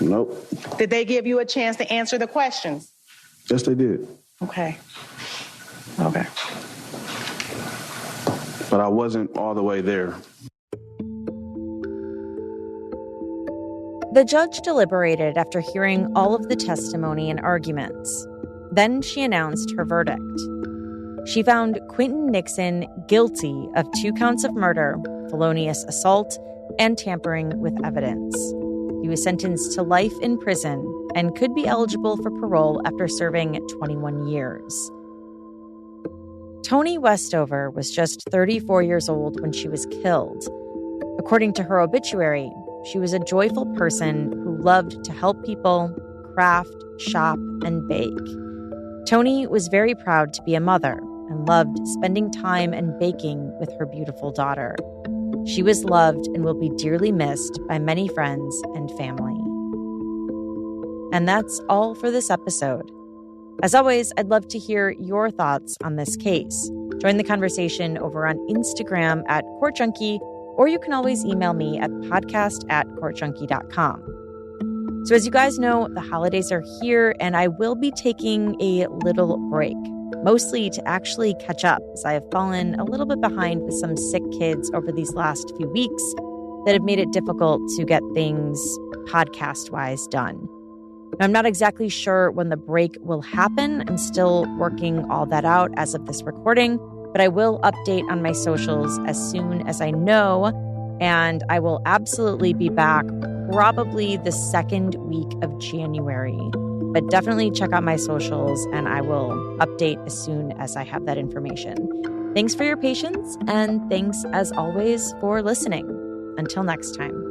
Nope. Did they give you a chance to answer the questions? Yes, they did. Okay. But I wasn't all the way there. The judge deliberated after hearing all of the testimony and arguments. Then she announced her verdict. She found Quinton Nixon guilty of 2 counts of murder, felonious assault, and tampering with evidence. He was sentenced to life in prison and could be eligible for parole after serving 21 years. Toni Westover was just 34 years old when she was killed. According to her obituary, she was a joyful person who loved to help people, craft, shop, and bake. Toni was very proud to be a mother and loved spending time and baking with her beautiful daughter. She was loved and will be dearly missed by many friends and family. And that's all for this episode. As always, I'd love to hear your thoughts on this case. Join the conversation over on Instagram at CourtJunkie, or you can always email me at podcast@courtjunkie.com. So as you guys know, the holidays are here, and I will be taking a little break, mostly to actually catch up, as I have fallen a little bit behind with some sick kids over these last few weeks that have made it difficult to get things podcast-wise done. I'm not exactly sure when the break will happen. I'm still working all that out as of this recording, but I will update on my socials as soon as I know, and I will absolutely be back probably the second week of January. But definitely check out my socials, and I will update as soon as I have that information. Thanks for your patience, and thanks, as always, for listening. Until next time.